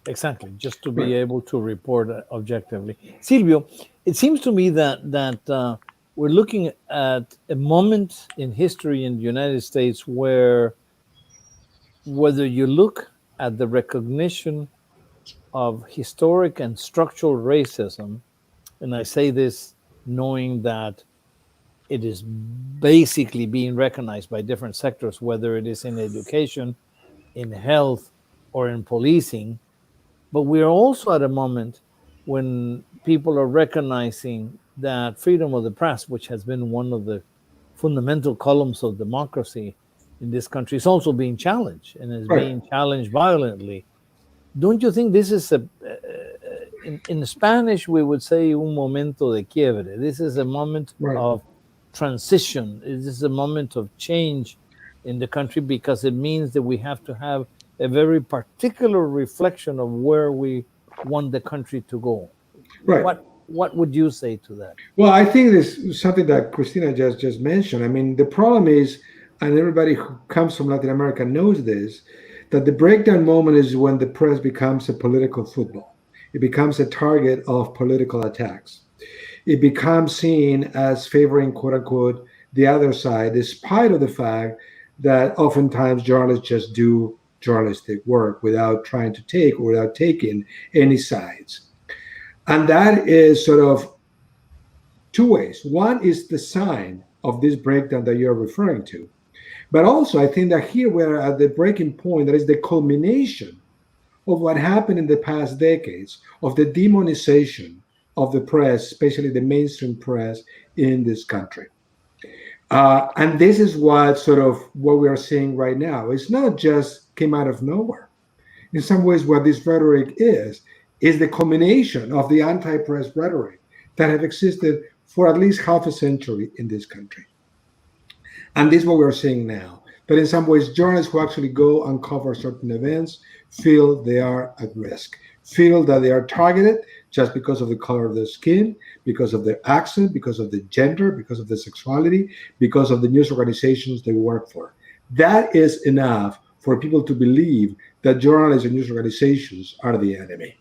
Exactly, just to be able to report objectively. Silvio, it seems to me that we're looking at a moment in history in the United States where, whether you look at the recognition of historic and structural racism, and I say this knowing that it is basically being recognized by different sectors, whether it is in education, in health, or in policing. But we are also at a moment when people are recognizing that freedom of the press, which has been one of the fundamental columns of democracy in this country, is also being challenged, and is being challenged violently. Don't you think this is in Spanish we would say un momento de quiebre? This is a moment of transition. This is a moment of change in the country, because it means that we have to have a very particular reflection of where we want the country to go. What would you say to that? Well, I think this is something that Cristina just mentioned. I mean, the problem is, and everybody who comes from Latin America knows this, that the breakdown moment is when the press becomes a political football. It becomes a target of political attacks. It becomes seen as favoring, quote unquote, the other side, despite of the fact that oftentimes journalists just do journalistic work without trying to take or without taking any sides. And that is sort of two ways. One is the sign of this breakdown that you're referring to. But also, I think that here we're at the breaking point that is the culmination of what happened in the past decades, of the demonization of the press, especially the mainstream press in this country. And this is what we are seeing right now. It's not just came out of nowhere. In some ways, what this rhetoric is the culmination of the anti-press rhetoric that have existed for at least half a century in this country. And this is what we're seeing now. But in some ways, journalists who actually go and cover certain events feel they are at risk, feel that they are targeted just because of the color of their skin, because of their accent, because of the gender, because of the sexuality, because of the news organizations they work for. That is enough for people to believe that journalists and news organizations are the enemy.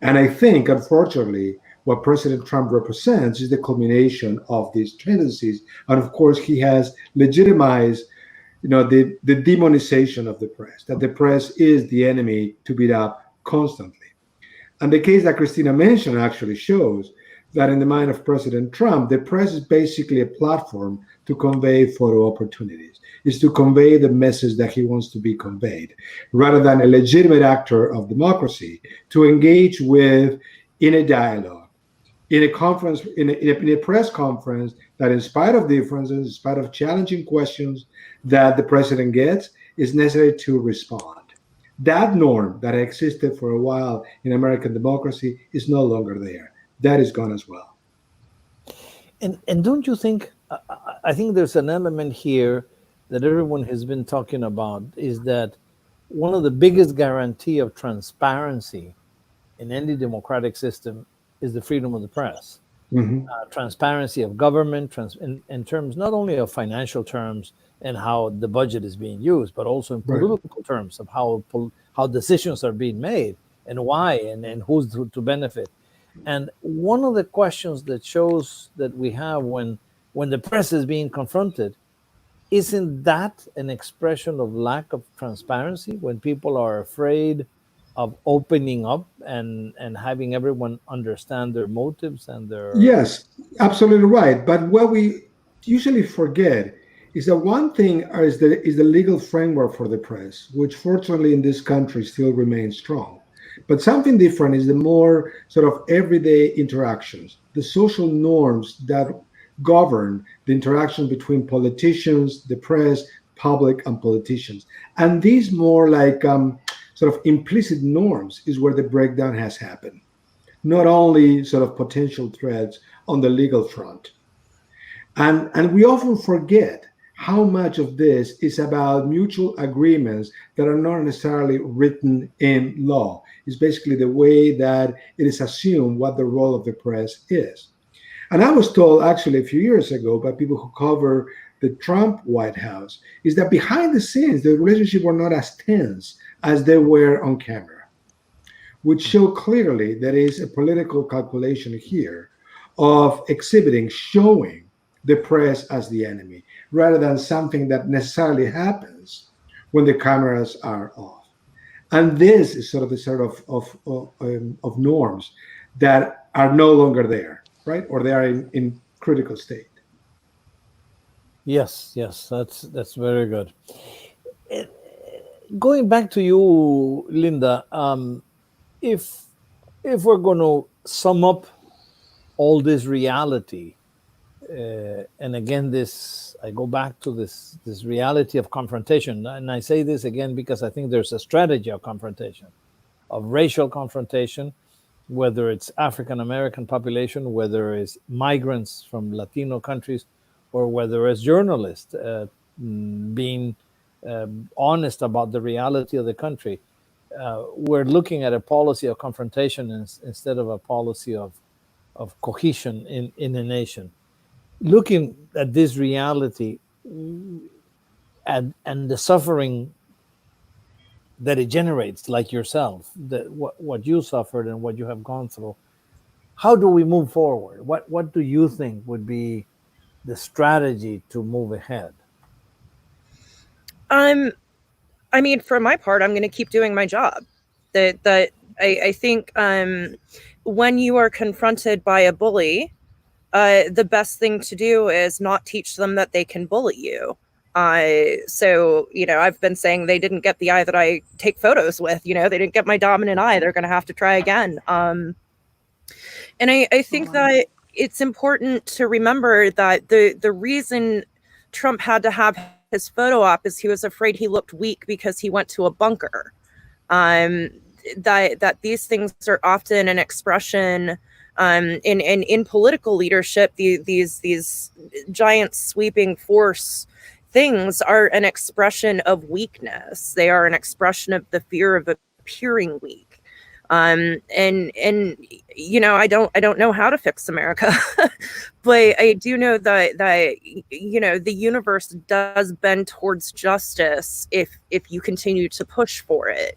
And I think, unfortunately, what President Trump represents is the culmination of these tendencies. And of course, he has legitimized the demonization of the press, that the press is the enemy to beat up constantly. And the case that Cristina mentioned actually shows that in the mind of President Trump, the press is basically a platform to convey photo opportunities, is to convey the message that he wants to be conveyed, rather than a legitimate actor of democracy to engage with in a dialogue, in a conference, in a press conference that, in spite of differences, in spite of challenging questions that the president gets, is necessary to respond. That norm that existed for a while in American democracy is no longer there. That is gone as well. And don't you think, I think there's an element here that everyone has been talking about, is that one of the biggest guarantee of transparency in any democratic system is the freedom of the press. Mm-hmm. Transparency of government, in terms not only of financial terms and how the budget is being used, but also in political terms of how decisions are being made and why and who's to benefit. And one of the questions that shows that we have when the press is being confronted, isn't that an expression of lack of transparency, when people are afraid of opening up and having everyone understand their motives and their... Yes, absolutely right. But what we usually forget is that one thing is the legal framework for the press, which fortunately in this country still remains strong. But something different is the more sort of everyday interactions, the social norms that govern the interaction between politicians, the press, public, and politicians. And these more like sort of implicit norms is where the breakdown has happened. Not only sort of potential threats on the legal front. And we often forget how much of this is about mutual agreements that are not necessarily written in law. It's basically the way that it is assumed what the role of the press is. And I was told actually a few years ago by people who cover the Trump White House is that behind the scenes, the relationship were not as tense as they were on camera, which show clearly there is a political calculation here of exhibiting, showing the press as the enemy, rather than something that necessarily happens when the cameras are off. And this is sort of the sort of norms that are no longer there, right? Or they are in critical state. Yes, that's very good. Going back to you, Linda, if we're going to sum up all this reality, and again, I go back to this reality of confrontation, and I say this again because I think there's a strategy of confrontation, of racial confrontation, whether it's African American population, whether it's migrants from Latino countries, or whether it's journalists being honest about the reality of the country. We're looking at a policy of confrontation instead of a policy of cohesion in a nation. Looking at this reality and the suffering that it generates, like yourself, that what you suffered and what you have gone through, how do we move forward? What do you think would be the strategy to move ahead? I mean, for my part, I'm going to keep doing my job. I think when you are confronted by a bully, the best thing to do is not teach them that they can bully you. So, I've been saying they didn't get the eye that I take photos with, they didn't get my dominant eye. They're going to have to try again. And I think that it's important to remember that the reason Trump had to have his photo op is he was afraid he looked weak because he went to a bunker. That these things are often an expression in political leadership. These giant sweeping force things are an expression of weakness. They are an expression of the fear of appearing weak. And I don't know how to fix America, but I do know that the universe does bend towards justice if you continue to push for it.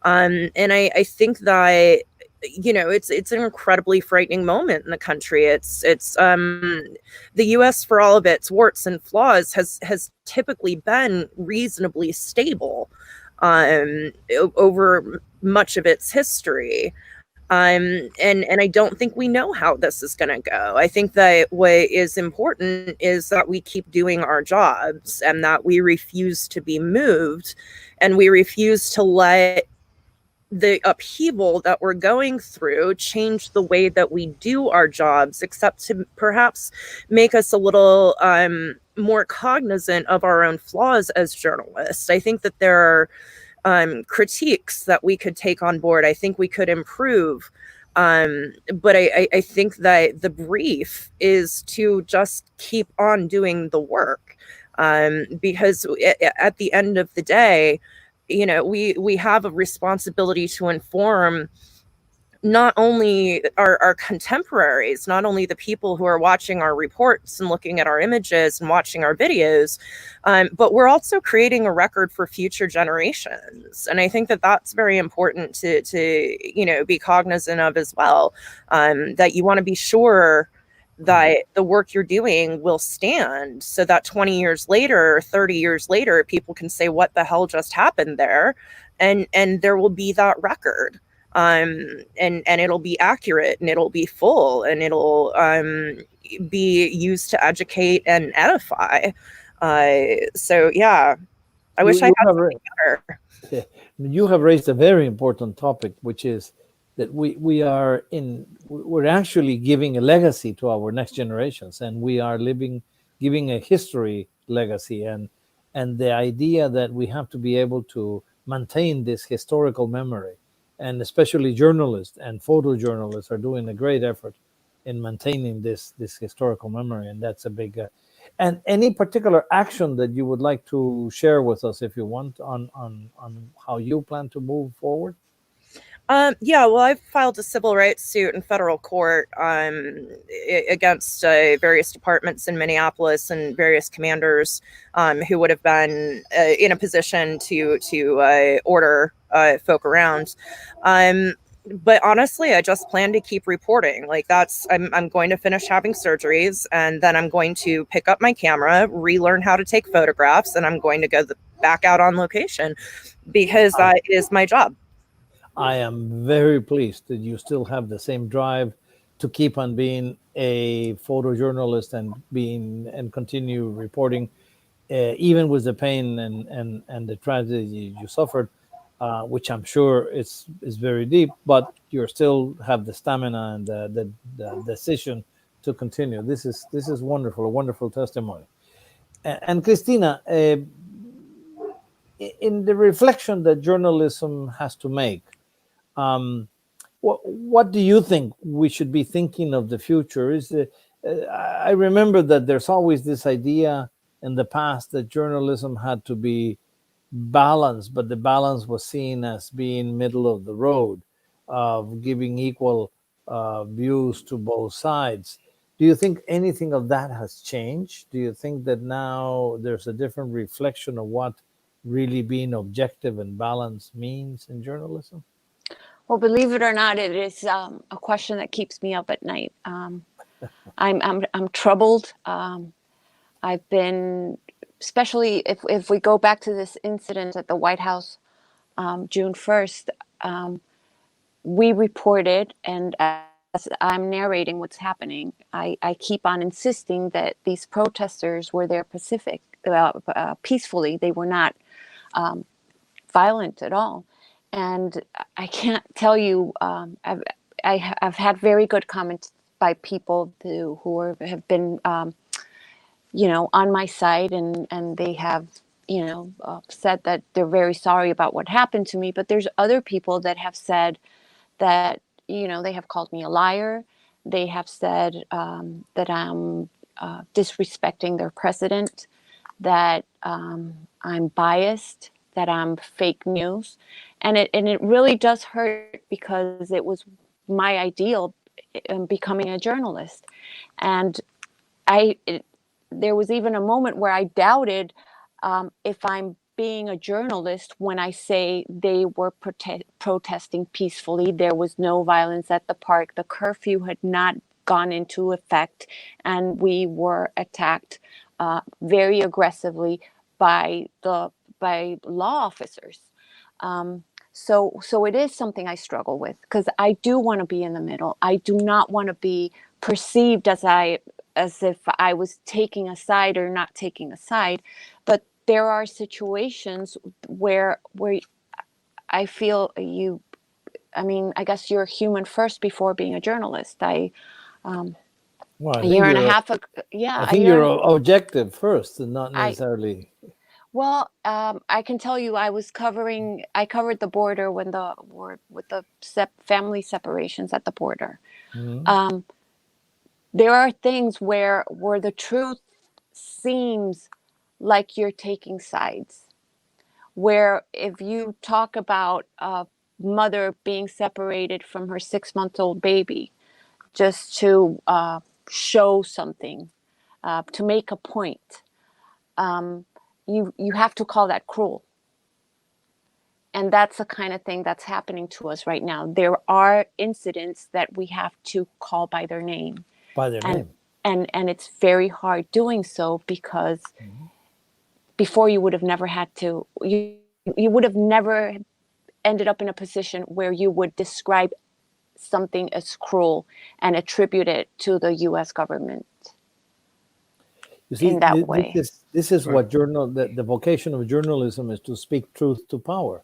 And I think that it's an incredibly frightening moment in the country. It's the U.S., for all of its warts and flaws, has typically been reasonably stable over much of its history. And I don't think we know how this is going to go. I think that what is important is that we keep doing our jobs and that we refuse to be moved, and we refuse to let the upheaval that we're going through change the way that we do our jobs, except to perhaps make us a little more cognizant of our own flaws as journalists. I think that there are critiques that we could take on board. I think we could improve. But I think that the brief is to just keep on doing the work, because at the end of the day, we have a responsibility to inform not only our contemporaries, not only the people who are watching our reports and looking at our images and watching our videos, but we're also creating a record for future generations. And I think that that's very important to be cognizant of as well, that you want to be sure that the work you're doing will stand, so that 20 years later, 30 years later, people can say, what the hell just happened there? And there will be that record. And it'll be accurate, and it'll be full, and it'll be used to educate and edify. So yeah, I wish I had something better. You have raised a very important topic, which is that we're actually giving a legacy to our next generations, and we are giving a history legacy, and the idea that we have to be able to maintain this historical memory. And especially journalists and photojournalists are doing a great effort in maintaining this historical memory, and that's a big. And any particular action that you would like to share with us, if you want, on how you plan to move forward? Yeah, well, I've filed a civil rights suit in federal court against various departments in Minneapolis and various commanders who would have been in a position to order folk around. But honestly, I just plan to keep reporting. Like I'm going to finish having surgeries, and then I'm going to pick up my camera, relearn how to take photographs, and I'm going to go back out on location because that is my job. I am very pleased that you still have the same drive to keep on being a photojournalist and continue reporting, even with the pain and the tragedy you suffered, which I'm sure is very deep. But you still have the stamina and the decision to continue. This is wonderful, a wonderful testimony. And Cristina, in the reflection that journalism has to make. What do you think we should be thinking of the future? I remember that there's always this idea in the past that journalism had to be balanced, but the balance was seen as being middle of the road, of giving equal views to both sides. Do you think anything of that has changed? Do you think that now there's a different reflection of what really being objective and balanced means in journalism? Well, believe it or not, it is a question that keeps me up at night. I'm troubled. I've been, especially if we go back to this incident at the White House, June 1st, we reported, and as I'm narrating what's happening, I keep on insisting that these protesters were there peacefully. They were not violent at all. And I can't tell you, I've had very good comments by people who have been, on my side, and they have, said that they're very sorry about what happened to me. But there's other people that have said that, they have called me a liar. They have said that I'm disrespecting their president, that I'm biased, that I'm fake news. And it really does hurt, because it was my ideal in becoming a journalist. And there was even a moment where I doubted if I'm being a journalist when I say they were protesting peacefully. There was no violence at the park. The curfew had not gone into effect, and we were attacked very aggressively by law officers. So it is something I struggle with, because I do want to be in the middle. I do not want to be perceived as if I was taking a side or not taking a side. But there are situations where I feel I guess you're human first before being a journalist. A year and a half ago, I think you're objective first, and not necessarily. Well, I can tell you, I covered the border with the family separations at the border. Mm-hmm. There are things where the truth seems like you're taking sides. Where if you talk about a mother being separated from her 6-month-old baby just to show something, to make a point, you have to call that cruel. And that's the kind of thing that's happening to us right now. There are incidents that we have to call by their name. And it's very hard doing so, because before you would have never had to, you would have never ended up in a position where you would describe something as cruel and attribute it to the U.S. government. You see, in that way. This is what the vocation of journalism is, to speak truth to power.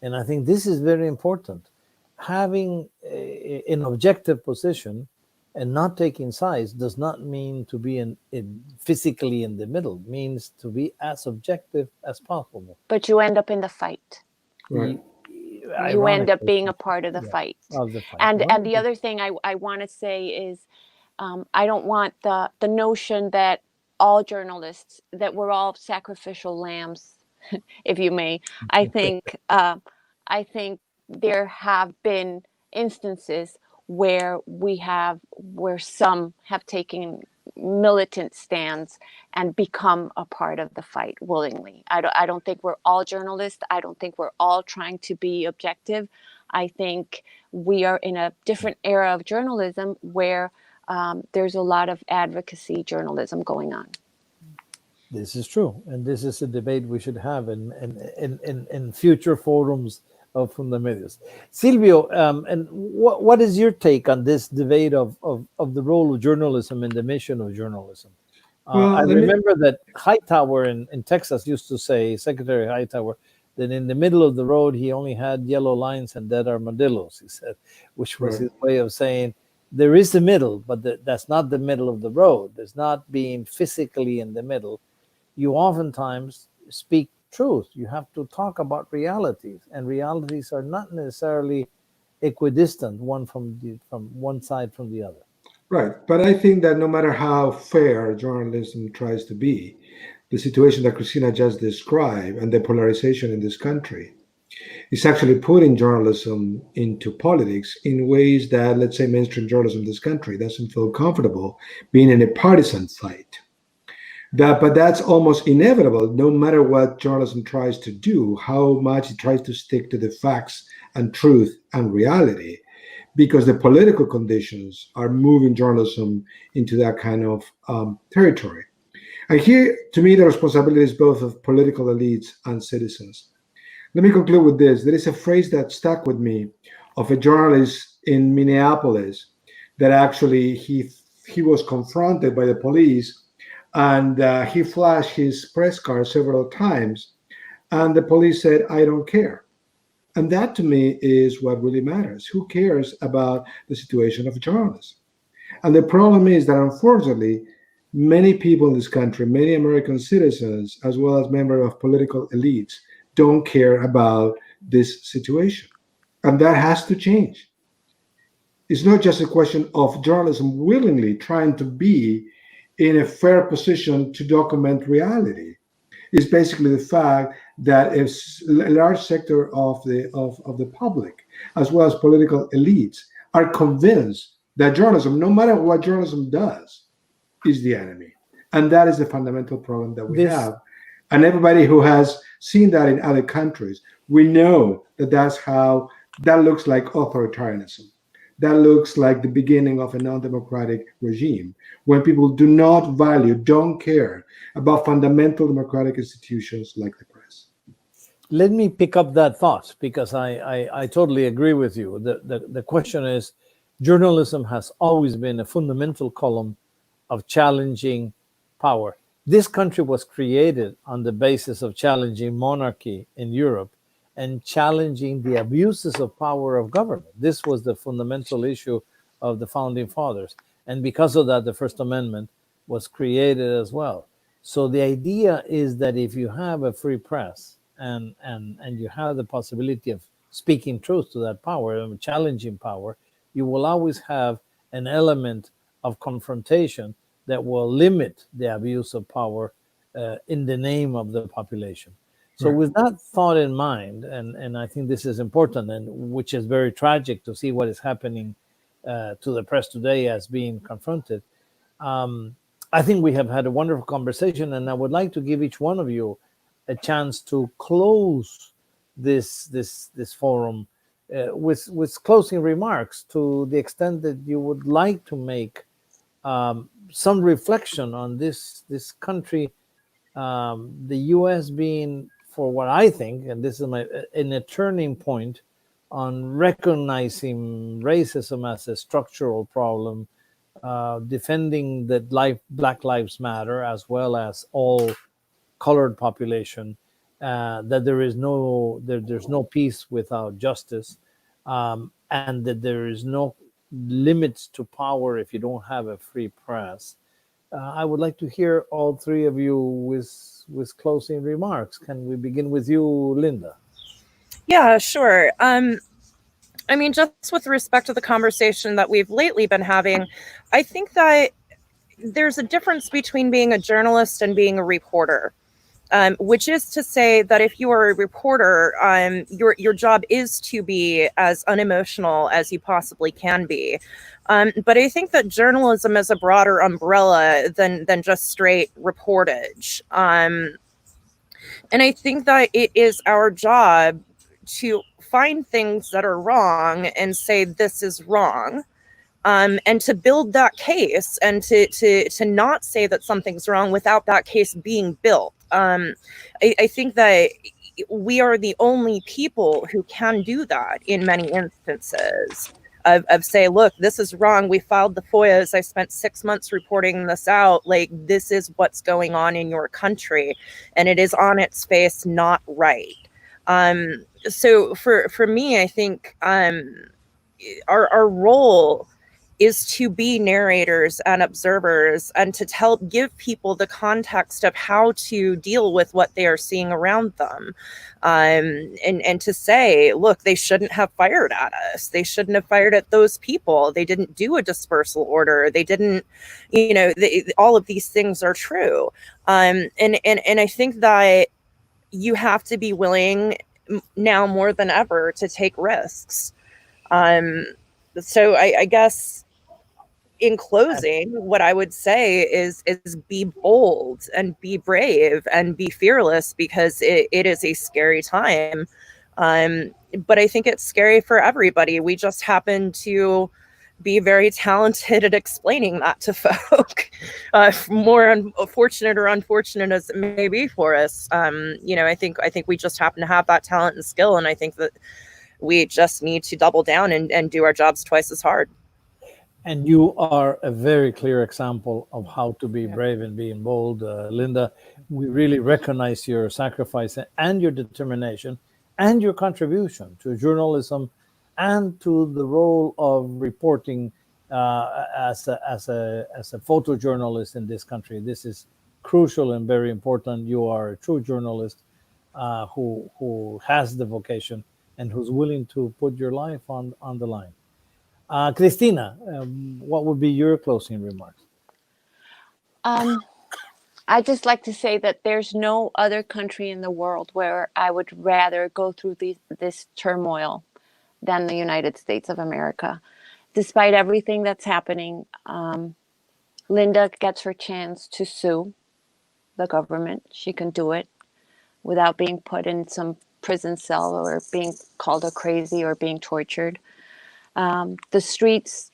And I think this is very important. Having an objective position and not taking sides does not mean to be physically in the middle. It means to be as objective as possible. But you end up in the fight. Right. You end up being a part of the fight. And the other thing I want to say is, I don't want the notion that all journalists, that we're all sacrificial lambs, if you may. I think there have been instances where some have taken militant stands and become a part of the fight willingly. I don't think we're all journalists. I don't think we're all trying to be objective. I think we are in a different era of journalism where there's a lot of advocacy journalism going on. This is true, and this is a debate we should have in future forums of Fundamedios. Silvio, and what is your take on this debate of the role of journalism and the mission of journalism? Well, I remember that Hightower in Texas used to say, Secretary Hightower, that in the middle of the road he only had yellow lines and dead armadillos, he said, which was his way of saying there is the middle, but that's not the middle of the road. There's not being physically in the middle. You oftentimes speak truth. You have to talk about realities, and realities are not necessarily equidistant, one from one side from the other. Right. But I think that no matter how fair journalism tries to be, the situation that Cristina just described and the polarization in this country is actually putting journalism into politics in ways that, let's say, mainstream journalism in this country doesn't feel comfortable being in a partisan fight. But that's almost inevitable, no matter what journalism tries to do, how much it tries to stick to the facts and truth and reality, because the political conditions are moving journalism into that kind of territory. And here, to me, the responsibility is both of political elites and citizens. Let me conclude with this. There is a phrase that stuck with me of a journalist in Minneapolis that actually he was confronted by the police, and he flashed his press card several times, and the police said, "I don't care." And that to me is what really matters. Who cares about the situation of journalists? And the problem is that, unfortunately, many people in this country, many American citizens, as well as members of political elites, don't care about this situation. And that has to change. It's not just a question of journalism willingly trying to be in a fair position to document reality. It's basically the fact that a large sector of the public, as well as political elites, are convinced that journalism, no matter what journalism does, is the enemy. And that is the fundamental problem that we have. And everybody who has seen that in other countries, we know that that looks like authoritarianism. That looks like the beginning of a non-democratic regime, when people do not value, don't care about fundamental democratic institutions like the press. Let me pick up that thought, because I totally agree with you. The question is, journalism has always been a fundamental column of challenging power. This country was created on the basis of challenging monarchy in Europe and challenging the abuses of power of government. This was the fundamental issue of the founding fathers. And because of that, the First Amendment was created as well. So the idea is that if you have a free press and you have the possibility of speaking truth to that power, challenging power, you will always have an element of confrontation that will limit the abuse of power in the name of the population. So with that thought in mind, and I think this is important, and which is very tragic to see what is happening to the press today as being confronted, I think we have had a wonderful conversation, and I would like to give each one of you a chance to close this forum with closing remarks, to the extent that you would like to make some reflection on this country, the U.S. being, for what I think, and this is in a turning point on recognizing racism as a structural problem, defending that Black Lives Matter, as well as all colored population, that there's no peace without justice, and that there is no limits to power if you don't have a free press. I would like to hear all three of you with closing remarks. Can we begin with you, Linda? Yeah, sure. I mean, just with respect to the conversation that we've lately been having, I think that there's a difference between being a journalist and being a reporter, which is to say that if you are a reporter, your job is to be as unemotional as you possibly can be. But I think that journalism is a broader umbrella than just straight reportage. And I think that it is our job to find things that are wrong and say this is wrong, and to build that case, and to not say that something's wrong without that case being built. I think that we are the only people who can do that in many instances. Of say, look, this is wrong. We filed the FOIAs. I spent 6 months reporting this out. Like, this is what's going on in your country, and it is on its face not right. So for me, I think our role is to be narrators and observers, and to give people the context of how to deal with what they are seeing around them. And to say, look, they shouldn't have fired at us. They shouldn't have fired at those people. They didn't do a dispersal order. They didn't, all of these things are true. And I think that you have to be willing now more than ever to take risks. So I guess, in closing, what I would say is be bold and be brave and be fearless, because it is a scary time. But I think it's scary for everybody. We just happen to be very talented at explaining that to folk, more fortunate or unfortunate as it may be for us. I think we just happen to have that talent and skill, and I think that we just need to double down and do our jobs twice as hard. And you are a very clear example of how to be brave and being bold, Linda. We really recognize your sacrifice and your determination and your contribution to journalism and to the role of reporting as a photojournalist in this country. This is crucial and very important. You are a true journalist who has the vocation and who's willing to put your life on the line. Cristina, what would be your closing remarks? I'd just like to say that there's no other country in the world where I would rather go through this turmoil than the United States of America. Despite everything that's happening, Linda gets her chance to sue the government. She can do it without being put in some prison cell or being called a crazy or being tortured. The streets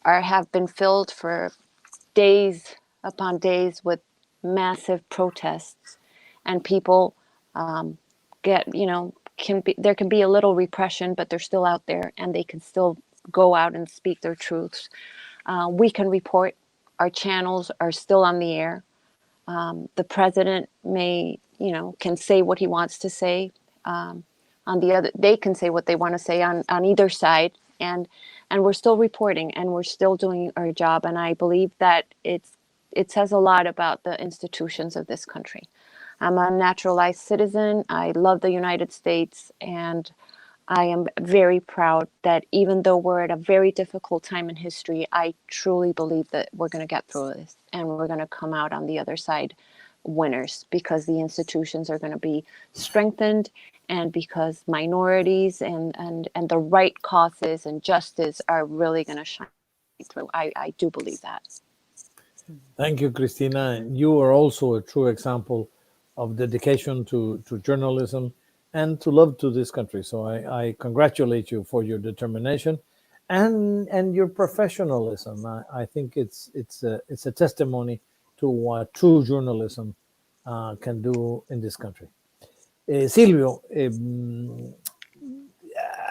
have been filled for days upon days with massive protests, and people there can be a little repression, but they're still out there, and they can still go out and speak their truths. We can report. Our channels are still on the air. The president can say what he wants to say. They can say what they want to say on either side. And we're still reporting, and we're still doing our job. And I believe that it says a lot about the institutions of this country. I'm a naturalized citizen. I love the United States, and I am very proud that even though we're at a very difficult time in history, I truly believe that we're going to get through this, and we're going to come out on the other side winners, because the institutions are going to be strengthened, and because minorities and the right causes and justice are really going to shine through. I do believe that. Thank you, Cristina. You are also a true example of dedication to journalism and to love to this country. So I congratulate you for your determination and your professionalism. I think it's a testimony to what true journalism can do in this country. Silvio,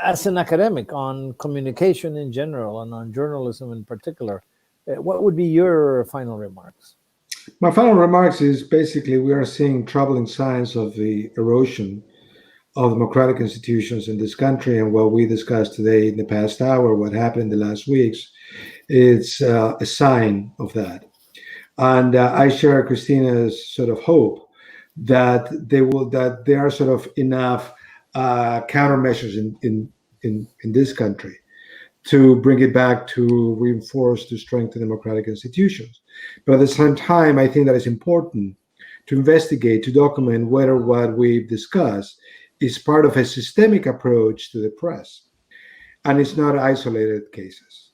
as an academic on communication in general and on journalism in particular, what would be your final remarks? My final remarks is basically we are seeing troubling signs of the erosion of democratic institutions in this country, and what we discussed today in the past hour, what happened in the last weeks, it's a sign of that. And I share Cristina's sort of hope that there are sort of enough countermeasures in this country to bring it back to reinforce, to strengthen democratic institutions. But at the same time, I think that it's important to investigate, to document whether what we've discussed is part of a systemic approach to the press, and it's not isolated cases.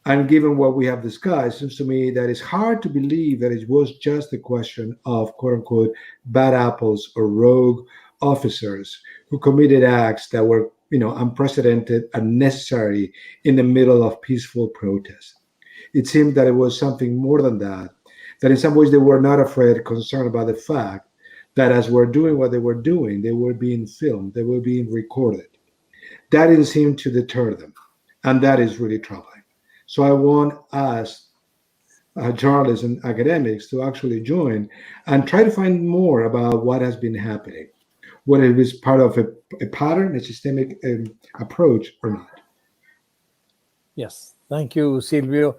And given what we have discussed, it seems to me that it's hard to believe that it was just a question of, quote unquote, bad apples or rogue officers who committed acts that were, unprecedented and necessary in the middle of peaceful protest. It seemed that it was something more than that in some ways they were not afraid, concerned about the fact that as we're doing what they were doing, they were being filmed, they were being recorded. That didn't seem to deter them. And that is really troubling. So I want us, journalists and academics, to actually join and try to find more about what has been happening, whether it is part of a pattern, a systemic approach or not. Yes, thank you, Silvio.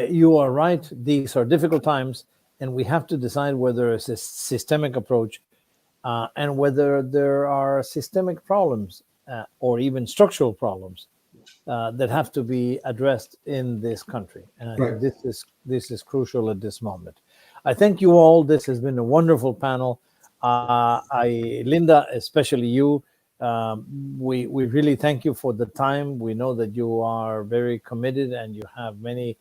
You are right. These are difficult times, and we have to decide whether it's a systemic approach and whether there are systemic problems or even structural problems that have to be addressed in this country. And I think this is crucial at this moment. I thank you all. This has been a wonderful panel. Linda, especially you, we really thank you for the time. We know that you are very committed and you have many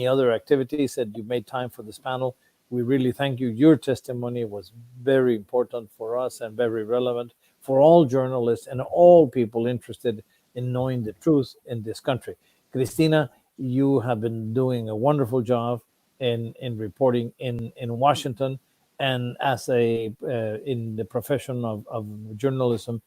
other activities that you made time for this panel. We really thank you. Your testimony was very important for us and very relevant for all journalists and all people interested in knowing the truth in this country. Cristina, you have been doing a wonderful job in reporting in Washington, and as in the profession of journalism,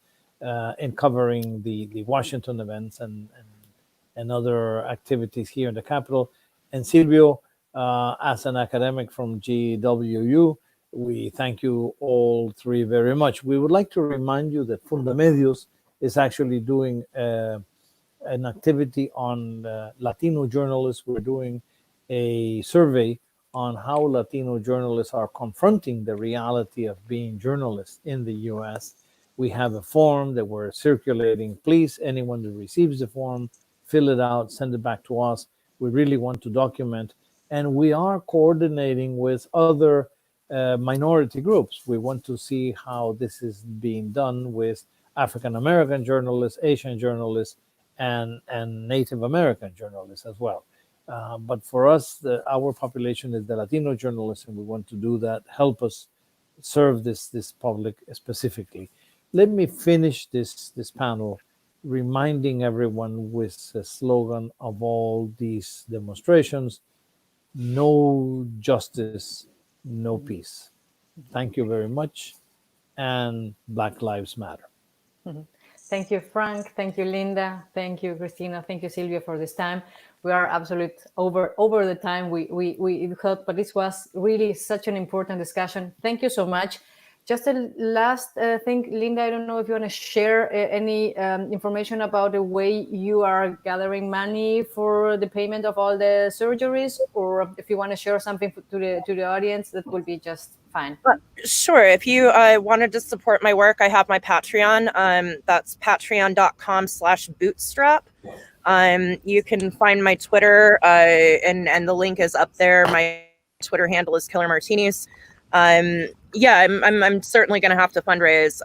in covering the Washington events and other activities here in the Capitol. And Silvio, as an academic from GWU, we thank you all three very much. We would like to remind you that Fundamedios is actually doing an activity on Latino journalists. We're doing a survey on how Latino journalists are confronting the reality of being journalists in the US. We have a form that we're circulating. Please, anyone that receives the form, fill it out, send it back to us. We really want to document. And we are coordinating with other minority groups. We want to see how this is being done with African-American journalists, Asian journalists, and Native American journalists as well. But for us, our population is the Latino journalists, and we want to do that, help us serve this public specifically. Let me finish this panel reminding everyone with the slogan of all these demonstrations: no justice, no peace. Thank you very much, and Black Lives Matter. Mm-hmm. Thank you, Frank. Thank you, Linda. Thank you, Cristina. Thank you, Silvia, for this time. We are absolute over the time we thought, but this was really such an important discussion. Thank you so much. Just a last thing, Linda, I don't know if you want to share any information about the way you are gathering money for the payment of all the surgeries, or if you want to share something to the audience, that will be just fine. Sure. If you wanted to support my work, I have my Patreon. That's patreon.com/bootstrap. You can find my Twitter, and the link is up there. My Twitter handle is Killer Martinis. Yeah, I'm certainly going to have to fundraise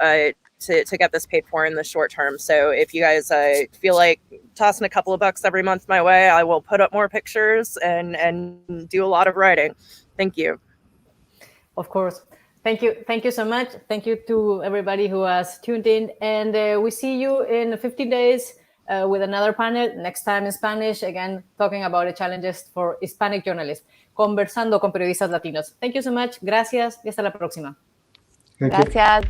to get this paid for in the short term. So if you guys feel like tossing a couple of bucks every month my way, I will put up more pictures and do a lot of writing. Thank you. Of course. Thank you so much. Thank you to everybody who has tuned in, and we see you in 15 days with another panel, next time in Spanish, again talking about the challenges for Hispanic journalists, conversando con periodistas latinos. Thank you so much. Gracias y hasta la próxima. Thank you. Gracias.